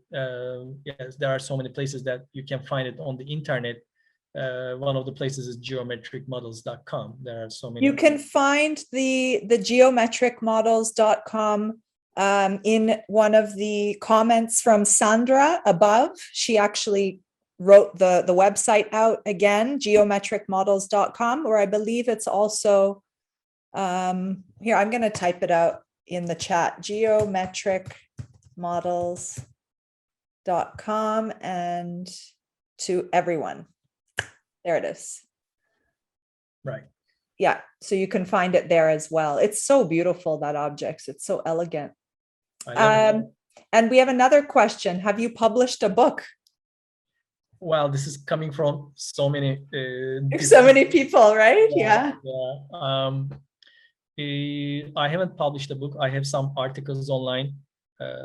Yes, there are so many places that you can find it on the internet. One of the places is geometricmodels.com. There are so many. You can find the geometricmodels.com in one of the comments from Sandra above. She actually wrote the website out again, geometricmodels.com, or I believe it's also here, I'm going to type it out in the chat, geometricmodels.com, and to everyone. There it is. Right. Yeah, so you can find it there as well. It's so beautiful, that object. It's so elegant. And we have another question. Have you published a book? Well, this is coming from so many people, right? Yeah. I haven't published a book. I have some articles online.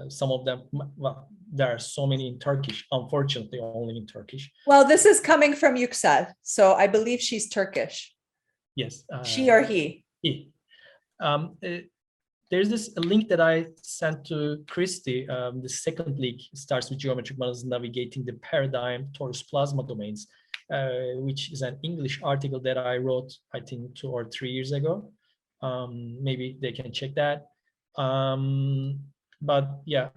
Some of them, well, there are so many in Turkish, unfortunately, only in Turkish. Well, this is coming from Yüksel, so I believe she's Turkish. Yes. She or he? He. There's this link that I sent to Christy. The second link starts with geometric models navigating the paradigm torus plasma domains, which is an English article that I wrote, I think, 2 or 3 years ago. Maybe they can check that. But yeah,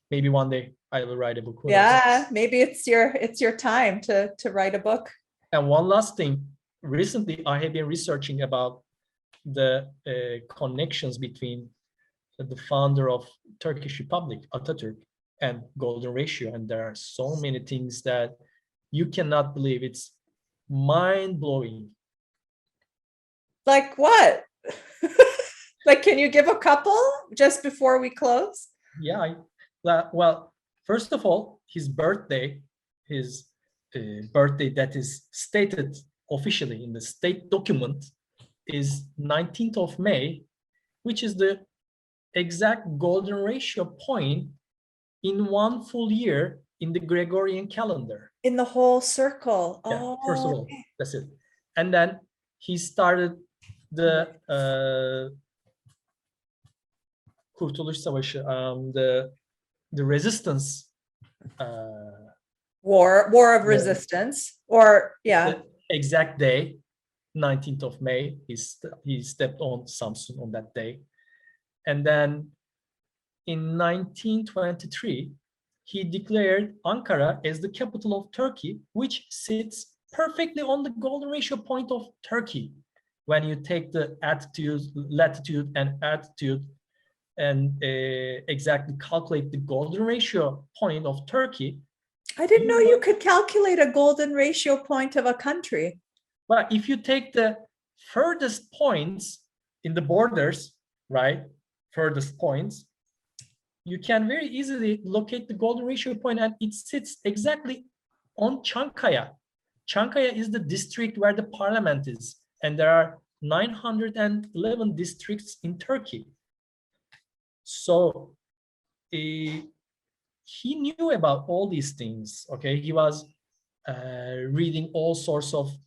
maybe one day I will write a book. Yeah, maybe it's your time to write a book. And one last thing, recently I have been researching about the connections between the founder of Turkish Republic, Atatürk, and golden ratio, and there are so many things that you cannot believe. It's mind-blowing. Like what? Like, can you give a couple just before we close? Yeah, well, first of all, his birthday that is stated officially in the state document is 19th of May, which is the exact golden ratio point in one full year in the Gregorian calendar. In the whole circle. Yeah, oh, first of all, that's it. And then he started the Kurtuluş Savaşı, the resistance war of resistance, or yeah, the exact day, 19th of May, he stepped on Samsun on that day. And then in 1923, he declared Ankara as the capital of Turkey, which sits perfectly on the golden ratio point of Turkey. When you take the attitude, latitude and altitude and exactly calculate the golden ratio point of Turkey. I didn't know you could calculate a golden ratio point of a country. But if you take the furthest points in the borders, right, furthest points, you can very easily locate the golden ratio point, and it sits exactly on Çankaya. Çankaya is the district where the parliament is, and there are 911 districts in Turkey. So he knew about all these things. Okay, he was reading all sorts of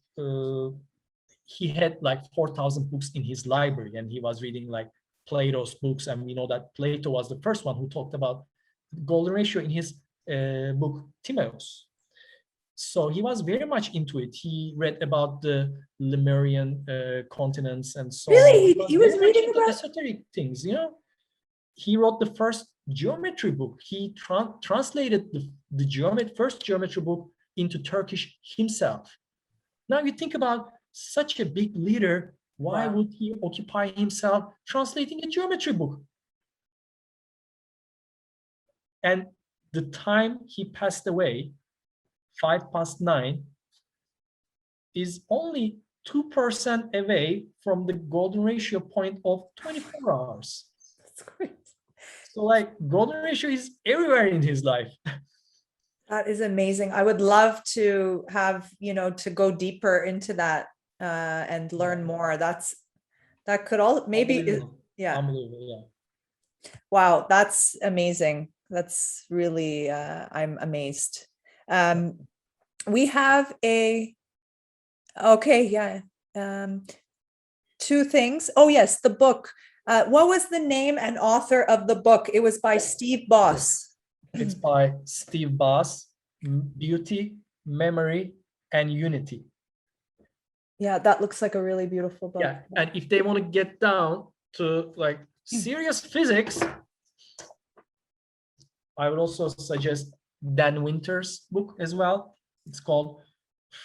he had like 4,000 books in his library, and he was reading like Plato's books, and we know that Plato was the first one who talked about golden ratio in his book Timaeus. So he was very much into it. He read about the Lemurian continents and so really? on. He was reading about esoteric things, you know. He wrote the first geometry book. He translated the first geometry book into Turkish himself. Now you think about such a big leader Why Wow. would he occupy himself translating a geometry book? And the time he passed away, 9:05, is only 2% away from the golden ratio point of 24 hours. That's great. So like golden ratio is everywhere in his life. That is amazing. I would love to have, to go deeper into that and learn more. That could all maybe, yeah. Unbelievable, yeah. Wow, that's amazing. That's really, I'm amazed. We have okay, yeah. Two things. Oh, yes, the book. What was the name and author of the book? It was by Steve Boss. It's by Steve Boss, Beauty, Memory, and Unity. Yeah, that looks like a really beautiful book. Yeah, and if they want to get down to like serious physics, I would also suggest Dan Winter's book as well. It's called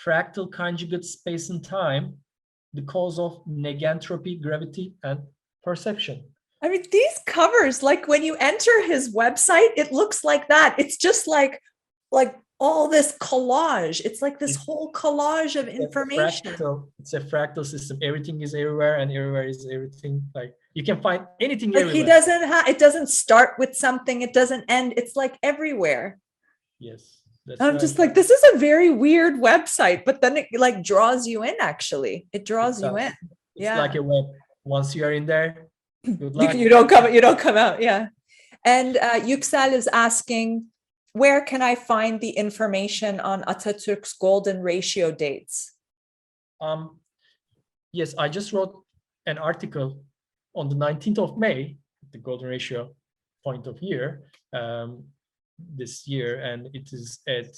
Fractal Conjugate Space and Time, the Cause of Negentropy, Gravity, and Perception. I mean, these covers, like when you enter his website, it looks like that. It's just like all this collage. It's like this whole collage of information. It's a fractal system. Everything is everywhere, and everywhere is everything. Like you can find anything Like everywhere. he doesn't have, it doesn't start with something, it doesn't end. It's like everywhere. Yes. That's I'm right. just like, this is a very weird website, but then it like draws you in, actually. It draws you in. It's like a web. Once you are in there, good luck. You don't come out. Yeah. And Yüksel is asking, where can I find the information on Atatürk's golden ratio dates? Yes, I just wrote an article on the 19th of May, the golden ratio point of year, this year, and it is at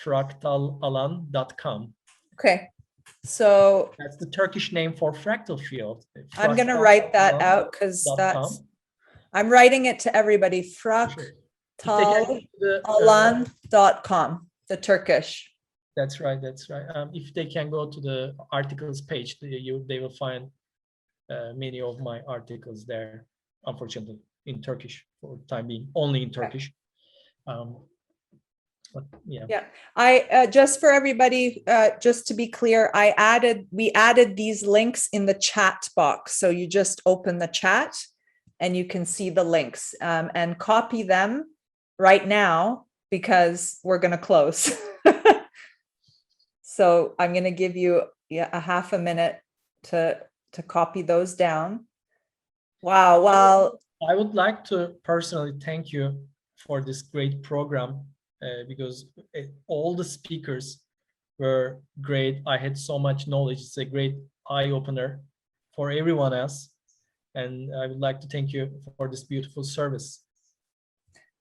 fractalalan.com. Okay. So that's the Turkish name for fractal field. I'm going to write that out because I'm writing it to everybody. Fractalalan.com, the Turkish. That's right. That's right. If they can go to the articles page, they will find many of my articles there, unfortunately, in Turkish for the time being, only in Turkish. But yeah. I just for everybody, just to be clear, we added these links in the chat box. So you just open the chat and you can see the links and copy them right now because we're going to close. So I'm going to give you a half a minute to copy those down. Wow. Well, I would like to personally thank you for this great program. Because all the speakers were great. I had so much knowledge. It's a great eye-opener for everyone else. And I would like to thank you for this beautiful service.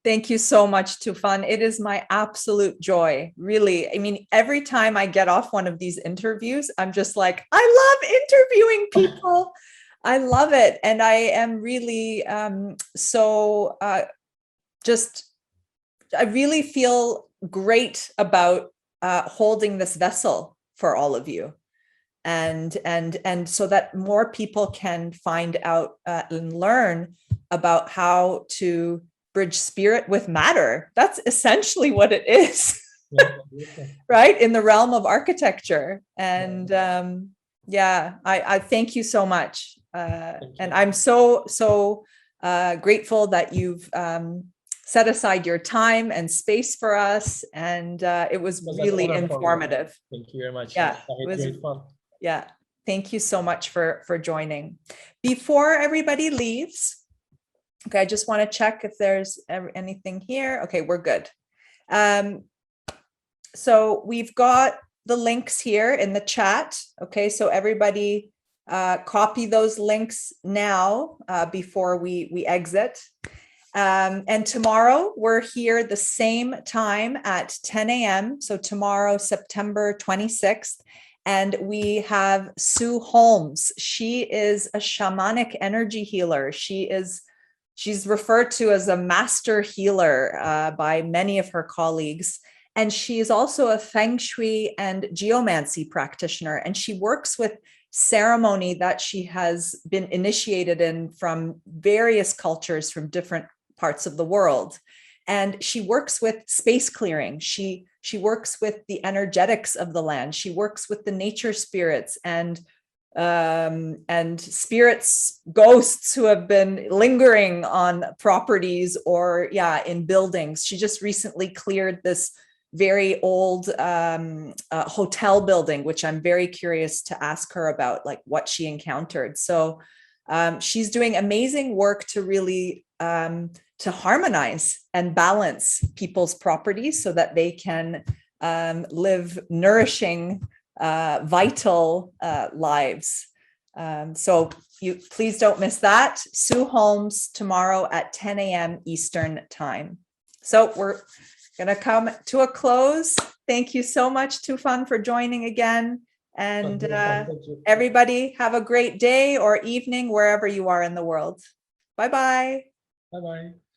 Thank you so much, Tufan. It is my absolute joy, really. I mean, every time I get off one of these interviews, I'm just like, I love interviewing people. I love it. And I am really I really feel great about holding this vessel for all of you, and so that more people can find out and learn about how to bridge spirit with matter. That's essentially what it is, right? In the realm of architecture. And I thank you so much, and I'm so grateful that you've set aside your time and space for us. And it was really informative. Thank you very much. Yeah, it was great fun. Yeah. Thank you so much for joining. Before everybody leaves, okay, I just want to check if there's anything here. Okay, we're good. So we've got the links here in the chat. Okay, so everybody copy those links now before we exit. And tomorrow we're here the same time at 10 a.m. So tomorrow, September 26th, and we have Sue Holmes. She is a shamanic energy healer. She's referred to as a master healer by many of her colleagues. And she is also a feng shui and geomancy practitioner. And she works with ceremony that she has been initiated in from various cultures from different parts of the world. And she works with space clearing. She works with the energetics of the land. She works with the nature spirits and spirits, ghosts who have been lingering on properties or in buildings. She just recently cleared this very old hotel building, which I'm very curious to ask her about, like what she encountered. So she's doing amazing work to really to harmonize and balance people's properties so that they can live nourishing, vital lives. So you please don't miss that. Sue Holmes tomorrow at 10 a.m. Eastern time. So we're going to come to a close. Thank you so much, Tufan, for joining again. And everybody have a great day or evening wherever you are in the world. Bye-bye. Bye-bye.